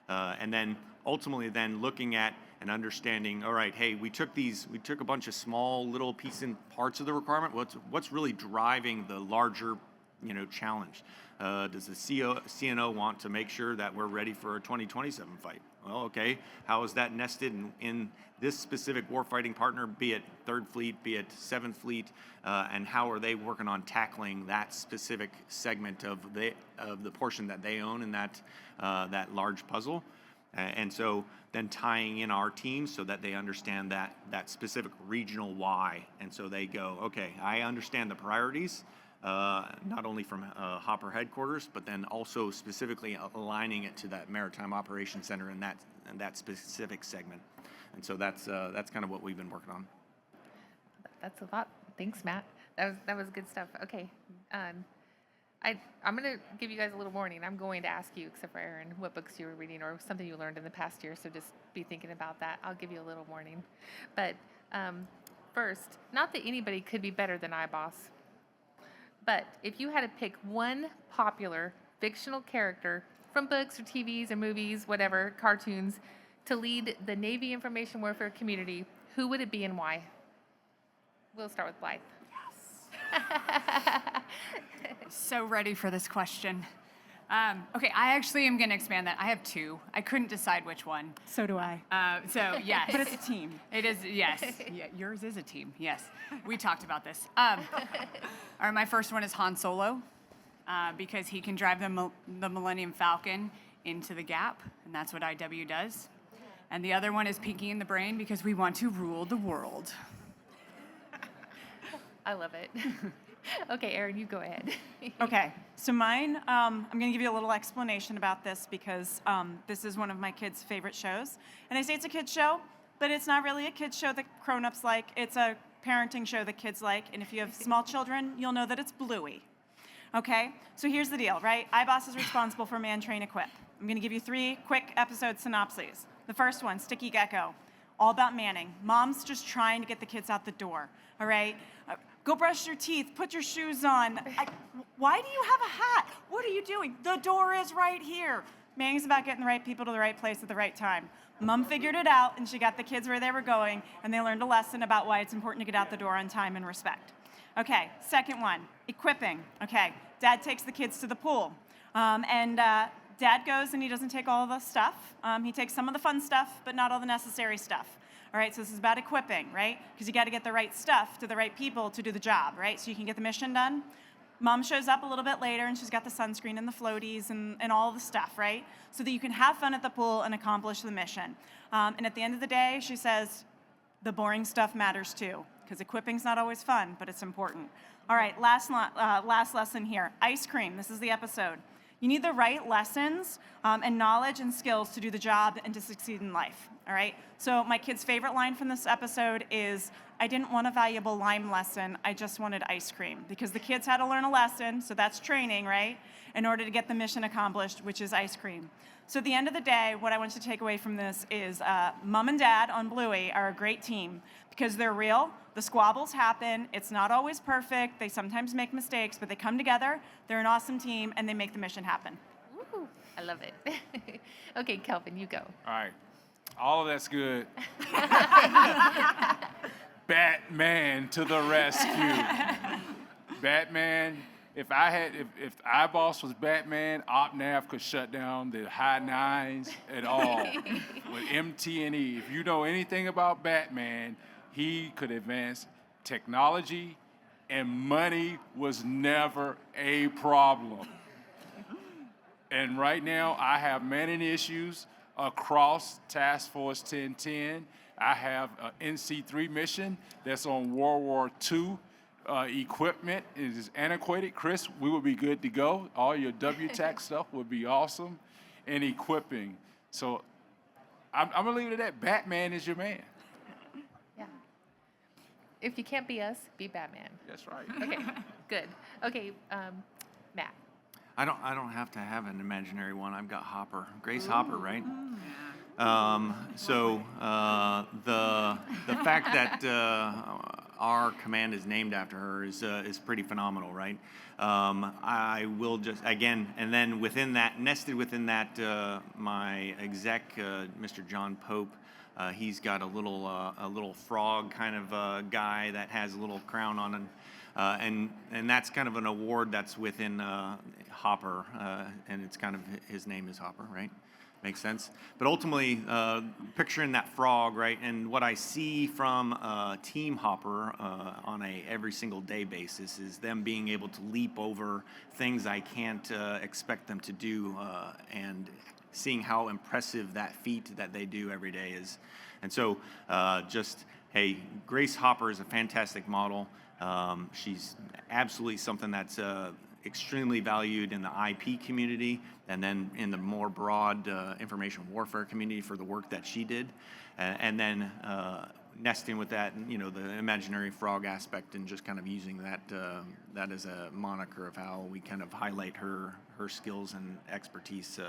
And then ultimately then looking at and understanding, all right, hey, we took a bunch of small little pieces and parts of the requirement. What's really driving the larger, challenge? Does the CNO want to make sure that we're ready for a 2027 fight? Well, okay, how is that nested in this specific warfighting partner, be it 3rd Fleet, be it 7th Fleet, and how are they working on tackling that specific segment of the portion that they own in that large puzzle? And so then tying in our teams so that they understand that specific regional why. And so they go, okay, I understand the priorities, not only from Hopper headquarters, but then also specifically aligning it to that Maritime Operations Center and that specific segment. And so that's kind of what we've been working on. That's a lot. Thanks, Matt. That was good stuff. Okay. I'm going to give you guys a little warning. I'm going to ask you, except for Aaron, what books you were reading or something you learned in the past year. So just be thinking about that. I'll give you a little warning. But first, not that anybody could be better than iBoss, but if you had to pick one popular fictional character from books or TVs or movies, whatever, cartoons, to lead the Navy information warfare community, who would it be and why? We'll start with Blythe. So ready for this question. Okay, I actually am going to expand that. I have two. I couldn't decide which one. So do I. So yes. But it's a team. It is, yes. Yeah, yours is a team, yes. We talked about this. All right, my first one is Han Solo, because he can drive the Millennium Falcon into the gap, and that's what IW does. And the other one is Pinky in the Brain, because we want to rule the world. I love it. Okay, Aaron, you go ahead. Okay, so mine, I'm going to give you a little explanation about this because this is one of my kids' favorite shows. And I say it's a kids' show, but it's not really a kids' show that grown-ups like. It's a parenting show that kids like. And if you have small children, you'll know that it's Bluey. Okay, so here's the deal, right? iBoss is responsible for Man, Train, Equip. I'm going to give you 3 quick episode synopses. The first one, Sticky Gecko, all about manning. Mom's just trying to get the kids out the door, all right? Go brush your teeth, put your shoes on. Why do you have a hat? What are you doing? The door is right here. Manning's about getting the right people to the right place at the right time. Mom figured it out, and she got the kids where they were going, and they learned a lesson about why it's important to get out the door on time and respect. Okay, second one, equipping. Okay, Dad takes the kids to the pool, and Dad goes and he doesn't take all of the stuff. He takes some of the fun stuff, but not all the necessary stuff. All right, so this is about equipping, right? Because you got to get the right stuff to the right people to do the job, right? So you can get the mission done. Mom shows up a little bit later, and she's got the sunscreen and the floaties and all the stuff, right? So that you can have fun at the pool and accomplish the mission. And at the end of the day, she says, the boring stuff matters too, because equipping's not always fun, but it's important. All right, last lesson here. Ice cream, this is the episode. You need the right lessons and knowledge and skills to do the job and to succeed in life, all right? So my kid's favorite line from this episode is, I didn't want a valuable lime lesson, I just wanted ice cream. Because the kids had to learn a lesson, so that's training, right? In order to get the mission accomplished, which is ice cream. So at the end of the day, what I want you to take away from this is Mom and Dad on Bluey are a great team because they're real. The squabbles happen. It's not always perfect. They sometimes make mistakes, but they come together. They're an awesome team, and they make the mission happen. Woo, I love it. Okay, Kelvin, you go. All right. All of that's good. Batman to the rescue. Batman, if iBoss was Batman, OpNav could shut down the high nines at all. With MT&E, if you know anything about Batman, he could advance technology, and money was never a problem. And right now, I have manning issues across Task Force 1010. I have an NC3 mission that's on World War II equipment is antiquated, Chris, we would be good to go. All your WTAC stuff would be awesome. And equipping. So I'm going to leave it at that. Batman is your man. Yeah. If you can't be us, be Batman. That's right. Okay, good. Okay, Matt. I don't have to have an imaginary one. I've got Hopper, Grace Hopper, right? So the fact that our command is named after her is pretty phenomenal, right? I will just again, and then within that, nested within that, my exec, Mr. John Pope. He's got a little frog kind of guy that has a little crown on him. And that's kind of an award that's within Hopper, and it's kind of his name is Hopper, right? Makes sense. But ultimately, picturing that frog, right, and what I see from Team Hopper on a every single day basis is them being able to leap over things I can't expect them to do, and seeing how impressive that feat that they do every day is. And so, hey, Grace Hopper is a fantastic model. She's absolutely something that's extremely valued in the IP community and then in the more broad information warfare community for the work that she did. And then nesting with that, the imaginary frog aspect and just kind of using that as a moniker of how we kind of highlight her skills and expertise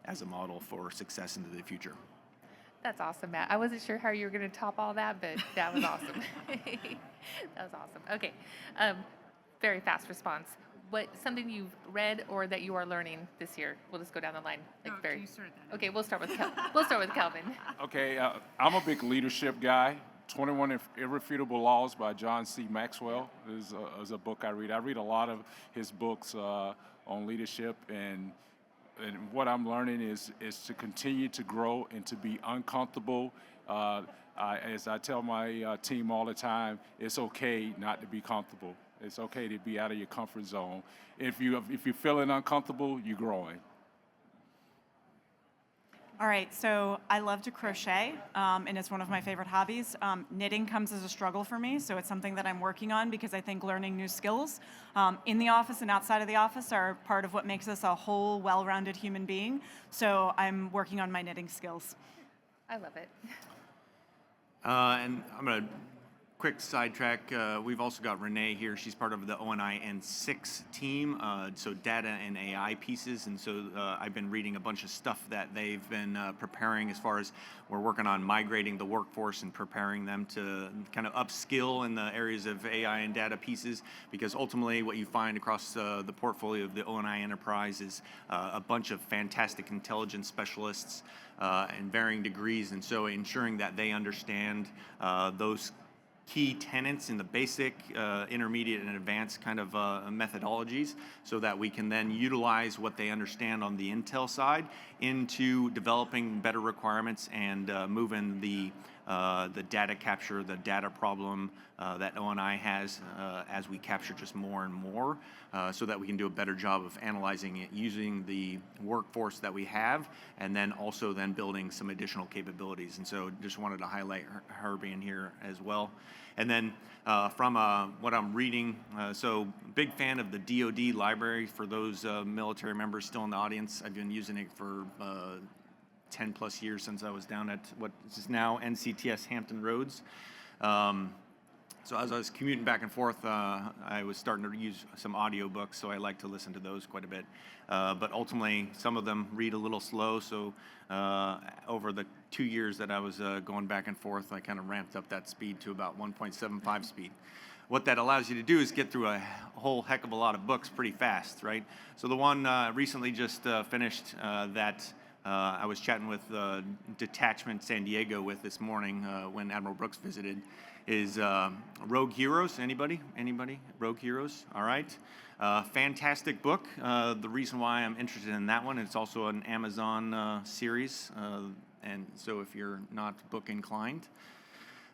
as a model for success into the future. That's awesome, Matt. I wasn't sure how you were going to top all that, but that was awesome. That was awesome. Okay, very fast response. Something you've read or that you are learning this year? We'll just go down the line. You started that. Okay, we'll start with Kelvin. Okay, I'm a big leadership guy. 21 Irrefutable Laws by John C. Maxwell is a book I read. I read a lot of his books on leadership, and what I'm learning is to continue to grow and to be uncomfortable. As I tell my team all the time, it's okay not to be comfortable. It's okay to be out of your comfort zone. If you're feeling uncomfortable, you're growing. All right, so I love to crochet, and it's one of my favorite hobbies. Knitting comes as a struggle for me, so it's something that I'm working on because I think learning new skills in the office and outside of the office are part of what makes us a whole, well-rounded human being. So I'm working on my knitting skills. I love it. And I'm going to quick sidetrack. We've also got Renee here. She's part of the ONI N6 team, so data and AI pieces. And so I've been reading a bunch of stuff that they've been preparing as far as we're working on migrating the workforce and preparing them to kind of upskill in the areas of AI and data pieces, because ultimately what you find across the portfolio of the ONI enterprise is a bunch of fantastic intelligence specialists in varying degrees. And so ensuring that they understand those key tenets in the basic, intermediate, and advanced kind of methodologies, so that we can then utilize what they understand on the intel side into developing better requirements and moving the data capture, the data problem that ONI has as we capture just more and more, so that we can do a better job of analyzing it using the workforce that we have, and then also then building some additional capabilities. And so just wanted to highlight her being here as well. And then from what I'm reading, so big fan of the DoD library for those military members still in the audience. I've been using it for 10 plus years since I was down at what is now NCTS Hampton Roads. So as I was commuting back and forth, I was starting to use some audiobooks, so I like to listen to those quite a bit. But ultimately, some of them read a little slow, so over the 2 years that I was going back and forth, I kind of ramped up that speed to about 1.75 speed. What that allows you to do is get through a whole heck of a lot of books pretty fast, right? So the one recently just finished that I was chatting with Detachment San Diego with this morning when Admiral Brooks visited is Rogue Heroes. Anybody? Rogue Heroes? All right. Fantastic book. The reason why I'm interested in that one, it's also an Amazon series, and so if you're not book inclined,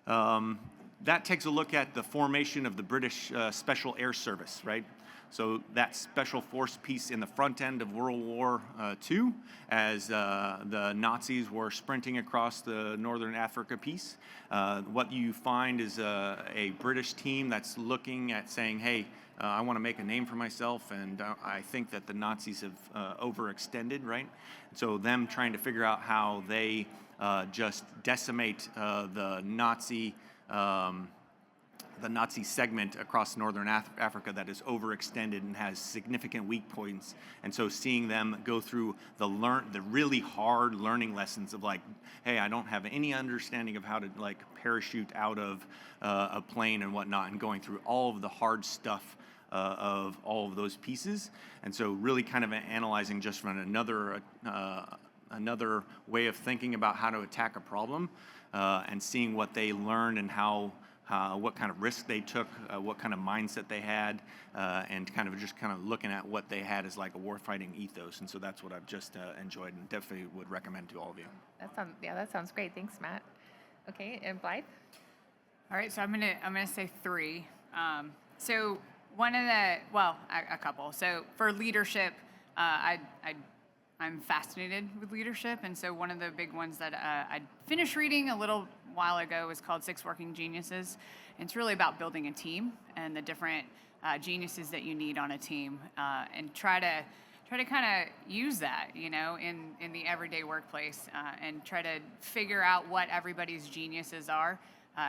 that takes a look at the formation of the British Special Air Service, right? So that special force piece in the front end of World War II, as the Nazis were sprinting across the Northern Africa piece, what you find is a British team that's looking at saying, hey, I want to make a name for myself, and I think that the Nazis have overextended, right? So them trying to figure out how they just decimate the Nazi segment across Northern Africa that is overextended and has significant weak points. And so seeing them go through the really hard learning lessons of like, hey, I don't have any understanding of how to like parachute out of a plane and whatnot, and going through all of the hard stuff of all of those pieces. And so really kind of analyzing just from another way of thinking about how to attack a problem, and seeing what they learned and what kind of risk they took, what kind of mindset they had, and kind of looking at what they had as like a warfighting ethos. And so that's what I've just enjoyed and definitely would recommend to all of you. That sounds great. Thanks, Matt. Okay, and Blythe? All right, so I'm gonna say 3. So one of the, a couple. So for leadership, I'm fascinated with leadership, and so one of the big ones that I finished reading a little while ago was called Six Working Geniuses. And it's really about building a team and the different geniuses that you need on a team, and try to kind of use that, you know, in the everyday workplace, and try to figure out what everybody's geniuses are.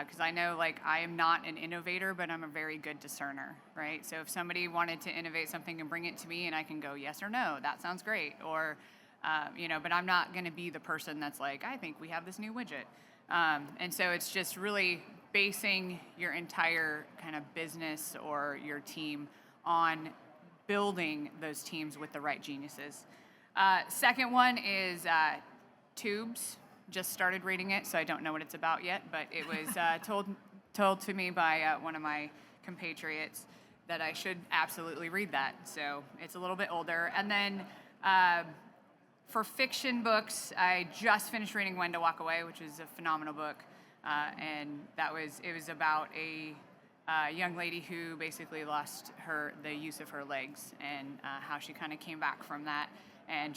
Because I know, like, I am not an innovator, but I'm a very good discerner, right? So if somebody wanted to innovate something and bring it to me, and I can go yes or no, that sounds great, or, but I'm not going to be the person that's like, I think we have this new widget. And so it's just really basing your entire kind of business or your team on building those teams with the right geniuses. Second one is Tubes. Just started reading it, so I don't know what it's about yet, but it was told to me by one of my compatriots that I should absolutely read that. So it's a little bit older. And then for fiction books, I just finished reading When to Walk Away, which is a phenomenal book, and it was about a young lady who basically lost the use of her legs, and how she kind of came back from that. And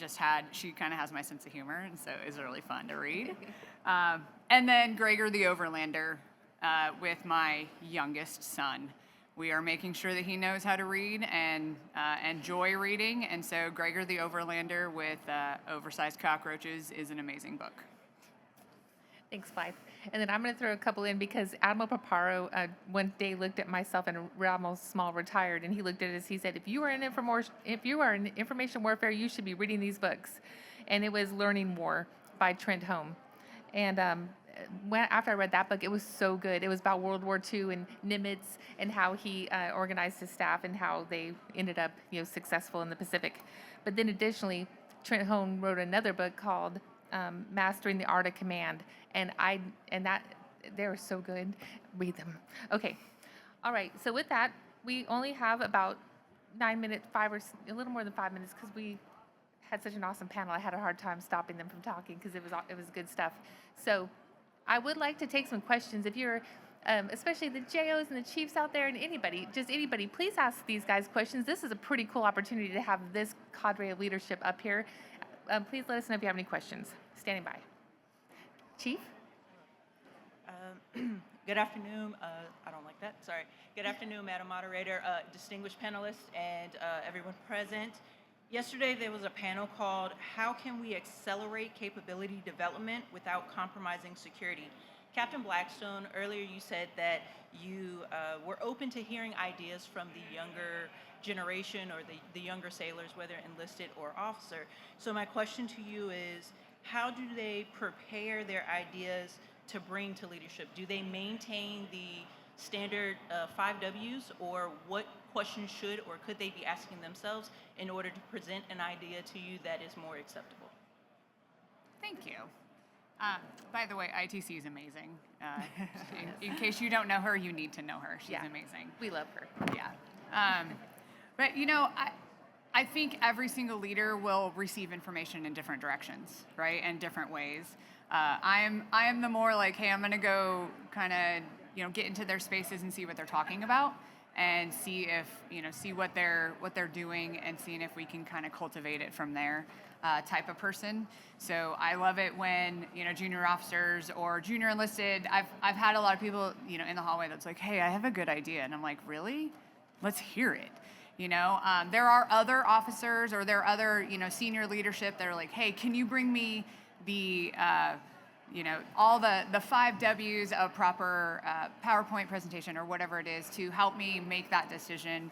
she kind of has my sense of humor, and so it was really fun to read. And then Gregor the Overlander with my youngest son. We are making sure that he knows how to read and enjoy reading, and so Gregor the Overlander with Oversized Cockroaches is an amazing book. Thanks, Blythe. And then I'm going to throw a couple in because Admiral Paparo one day looked at myself, and Ramos Small retired, and he looked at us. He said, "If you are in information warfare, you should be reading these books." And it was Learning War by Trent Home. And after I read that book, it was so good. It was about World War II and Nimitz and how he organized his staff and how they ended up, successful in the Pacific. But then additionally, Trent Home wrote another book called Mastering the Art of Command, and they were so good. Read them. Okay, all right. So with that, we only have about 9 minutes, a little more than 5 minutes, because we had such an awesome panel. I had a hard time stopping them from talking because it was good stuff. So I would like to take some questions. If you're, especially the JOs and the chiefs out there, and anybody, please ask these guys questions. This is a pretty cool opportunity to have this cadre of leadership up here. Please let us know if you have any questions. Standing by. Chief? Good afternoon. I don't like that. Sorry. Good afternoon, Madam Moderator, distinguished panelists, and everyone present. Yesterday, there was a panel called How Can We Accelerate Capability Development Without Compromising Security? Captain Blackstone, earlier you said that you were open to hearing ideas from the younger generation or the younger sailors, whether enlisted or officer. So my question to you is, how do they prepare their ideas to bring to leadership? Do they maintain the standard 5 Ws, or what questions should or could they be asking themselves in order to present an idea to you that is more acceptable? Thank you. By the way, ITC is amazing. In case you don't know her, you need to know her. She's amazing. We love her. Yeah. But I think every single leader will receive information in different directions, right, and different ways. I am the more like, hey, I'm going to go kind of get into their spaces and see what they're talking about, and see if, see what they're doing and seeing if we can kind of cultivate it from there, type of person. So I love it when, junior officers or junior enlisted, I've had a lot of people, in the hallway that's like, hey, I have a good idea. And I'm like, really? Let's hear it. There are other officers or there are other, senior leadership that are like, hey, can you bring me the, all the 5 W's of proper PowerPoint presentation or whatever it is to help me make that decision,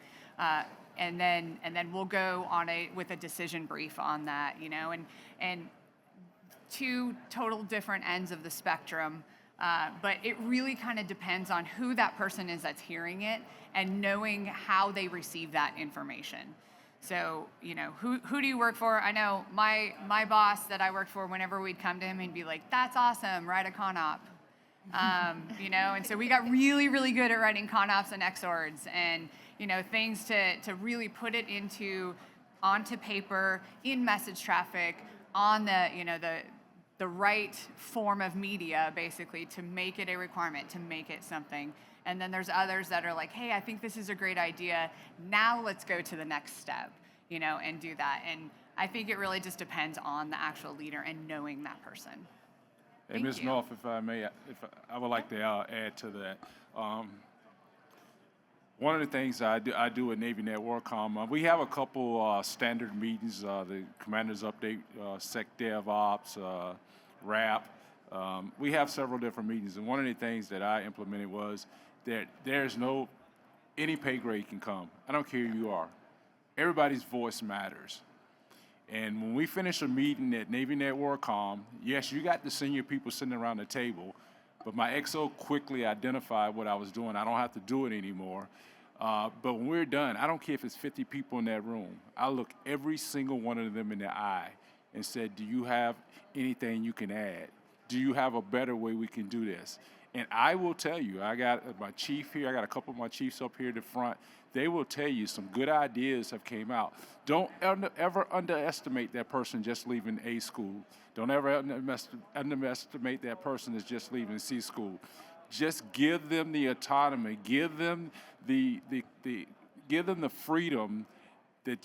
and then we'll go on with a decision brief on that, and 2 total different ends of the spectrum. But it really kind of depends on who that person is that's hearing it and knowing how they receive that information. So, who do you work for? I know my boss that I worked for, whenever we'd come to him, he'd be like, that's awesome, write a con-op. And so we got really, really good at writing con-ops and XORs and, things to really put it onto paper, in message traffic, on the right form of media, basically, to make it a requirement, to make it something. And then there's others that are like, hey, I think this is a great idea. Now let's go to the next step, and do that. And I think it really just depends on the actual leader and knowing that person. Hey, Thank Ms. you. North, if I may, I would like to add to that. One of the things I do at Navy Net WorkCom, we have a couple standard meetings, the Commander's Update, Sec Dev Ops, RAP. We have several different meetings, and one of the things that I implemented was that any pay grade can come. I don't care who you are. Everybody's voice matters. And when we finish a meeting at Navy Net WorkCom, yes, you got the senior people sitting around the table, but my XO quickly identified what I was doing. I don't have to do it anymore. But when we're done, I don't care if it's 50 people in that room. I look every single one of them in the eye and said, do you have anything you can add? Do you have a better way we can do this? And I will tell you, I got my chief here, I got a couple of my chiefs up here at the front. They will tell you some good ideas have came out. Don't ever underestimate that person just leaving A school. Don't ever underestimate that person that's just leaving C school. Just give them the autonomy, give them the freedom that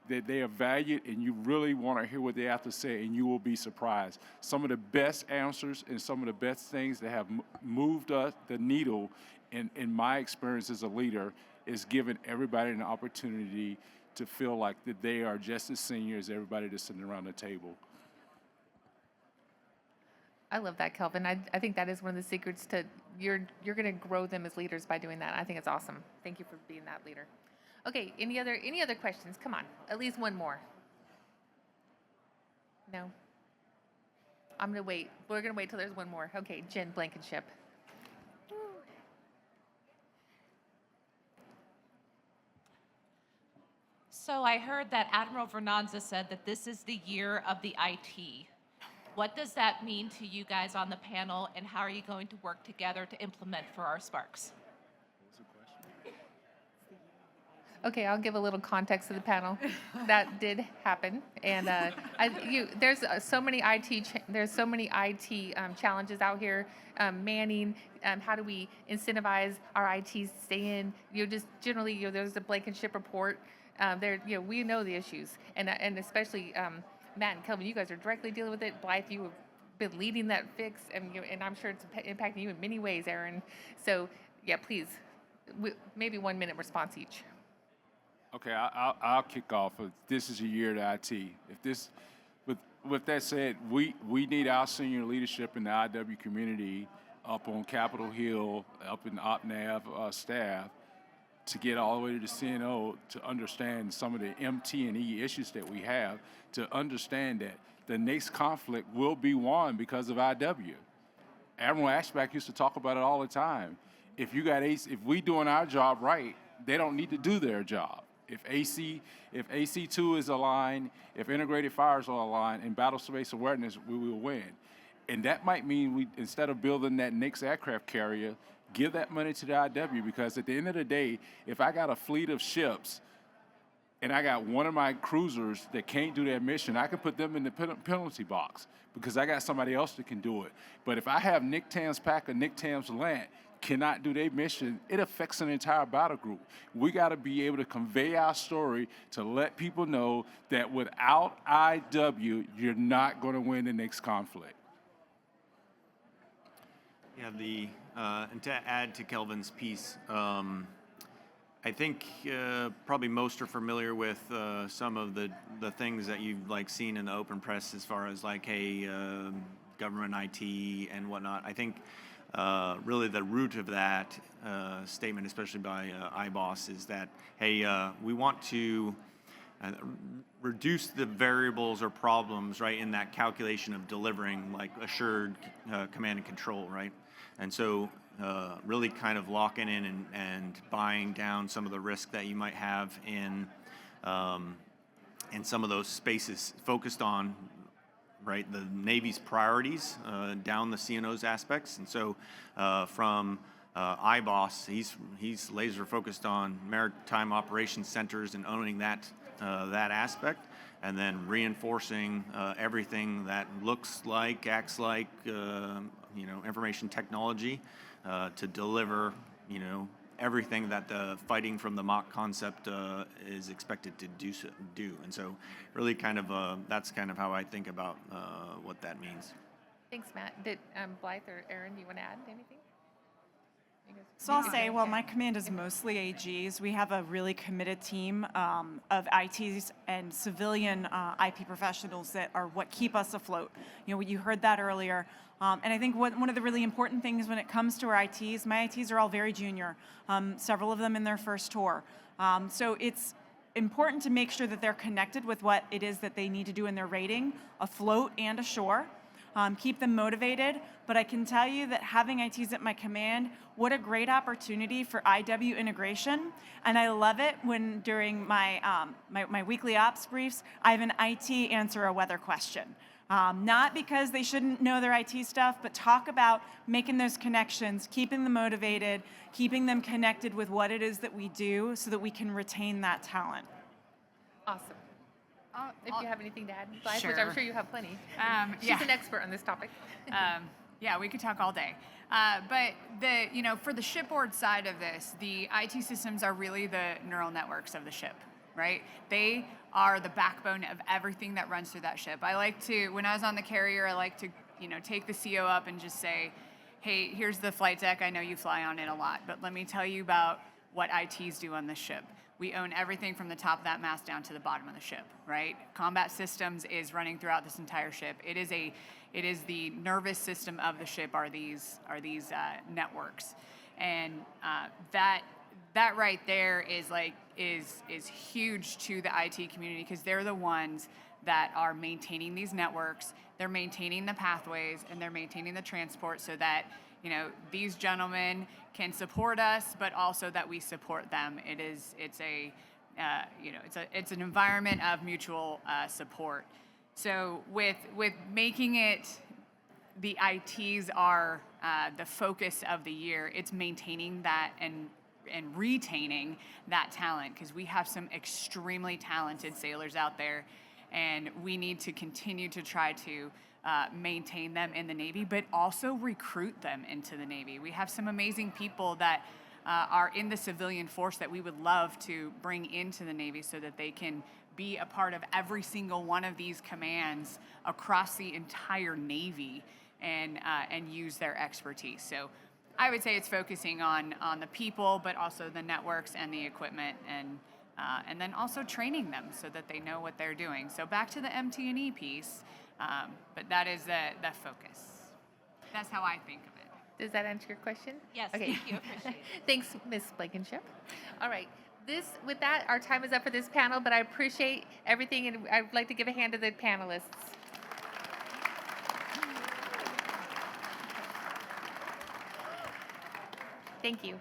that they are valued, and you really want to hear what they have to say, and you will be surprised. Some of the best answers and some of the best things that have moved the needle in my experience as a leader is giving everybody an opportunity to feel like that they are just as senior as everybody that's sitting around the table. I love that, Kelvin. I think that is one of the secrets to you're going to grow them as leaders by doing that. I think it's awesome. Thank you for being that leader. Okay, any other questions? Come on, at least one more. No? I'm going to wait. We're going to wait till there's one more. Okay, Jen Blankenship. So I heard that Admiral Vernanza said that this is the year of the IT. What does that mean to you guys on the panel, and how are you going to work together to implement for our Sparks? Okay, I'll give a little context to the panel. That did happen, and there's so many IT challenges out here. Manning, how do we incentivize our IT to stay in? Just generally, there's the Blankenship report. We know the issues, and especially Matt and Kelvin, you guys are directly dealing with it. Blythe, you have been leading that fix, and I'm sure it's impacting you in many ways, Aaron. So, yeah, please, maybe 1 minute response each. Okay, I'll kick off. This is a year to IT. With that said, we need our senior leadership in the IW community up on Capitol Hill, up in the OpNav staff, to get all the way to the CNO to understand some of the MT&E issues that we have, to understand that the next conflict will be won because of IW. Admiral Ashback used to talk about it all the time. If we doing our job right, they don't need to do their job. If AC2 is aligned, if integrated fires are aligned, and battle space awareness, we will win. And that might mean instead of building that next aircraft carrier, give that money to the IW, because at the end of the day, if I got a fleet of ships and I got one of my cruisers that can't do that mission, I can put them in the penalty box because I got somebody else that can do it. But if I have Nick Tam's Packer, Nick Tam's Lant, cannot do their mission, it affects an entire battle group. We got to be able to convey our story to let people know that without IW, you're not going to win the next conflict. Yeah, and to add to Kelvin's piece, I think probably most are familiar with some of the things that you've like seen in the open press as far as like, hey, government IT and whatnot. I think really the root of that statement, especially by IBOS, is that, hey, we want to reduce the variables or problems, right, in that calculation of delivering like assured command and control, right? And so really kind of locking in and buying down some of the risk that you might have in some of those spaces focused on, right, the Navy's priorities down the CNO's aspects. And so from IBOS, he's laser focused on maritime operations centers and owning that aspect, and then reinforcing everything that looks like, acts like, information technology to deliver, everything that the fighting from the mock concept is expected to do. And so really kind of, that's kind of how I think about what that means. Thanks, Matt. Did Blythe or Aaron, do you want to add anything? So I'll say, well, my command is mostly AGs. We have a really committed team of ITs and civilian IP professionals that are what keep us afloat. You heard that earlier. And I think one of the really important things when it comes to our ITs, my ITs are all very junior, several of them in their first tour. So it's important to make sure that they're connected with what it is that they need to do in their rating, afloat and ashore. Keep them motivated, but I can tell you that having ITs at my command, what a great opportunity for IW integration. And I love it when during my weekly ops briefs, I have an IT answer a weather question. Not because they shouldn't know their IT stuff, but talk about making those connections, keeping them motivated, keeping them connected with what it is that we do so that we can retain that talent. Awesome. If you have anything to add, Blythe, which Sure. I'm sure you have plenty. She's yeah. an expert on this topic. Yeah, we could talk all day. But for the shipboard side of this, the IT systems are really the neural networks of the ship, right? They are the backbone of everything that runs through that ship. I like to, when I was on the carrier, I like to, take the CO up and just say, hey, here's the flight deck. I know you fly on it a lot, but let me tell you about what ITs do on this ship. We own everything from the top of that mast down to the bottom of the ship, right? Combat systems is running throughout this entire ship. It is the nervous system of the ship are these networks, and that right there is huge to the IT community because they're the ones that are maintaining these networks. They're maintaining the pathways and they're maintaining the transport so that these gentlemen can support us, but also that we support them. It's an environment of mutual support. So with making it the ITs are the focus of the year, it's maintaining that and retaining that talent because we have some extremely talented sailors out there, and we need to continue to try to maintain them in the Navy, but also recruit them into the Navy. We have some amazing people that are in the civilian force that we would love to bring into the Navy so that they can be a part of every single one of these commands across the entire Navy and use their expertise. So I would say it's focusing on the people, but also the networks and the equipment, and then also training them so that they know what they're doing. So back to the MT&E piece. But that is the focus. That's how I think of it. Does that answer your question? Yes, Okay. thank you. Appreciate it. Thanks, Ms. Blankenship. All right. With that, our time is up for this panel, but I appreciate everything, and I'd like to give a hand to the panelists. Thank you.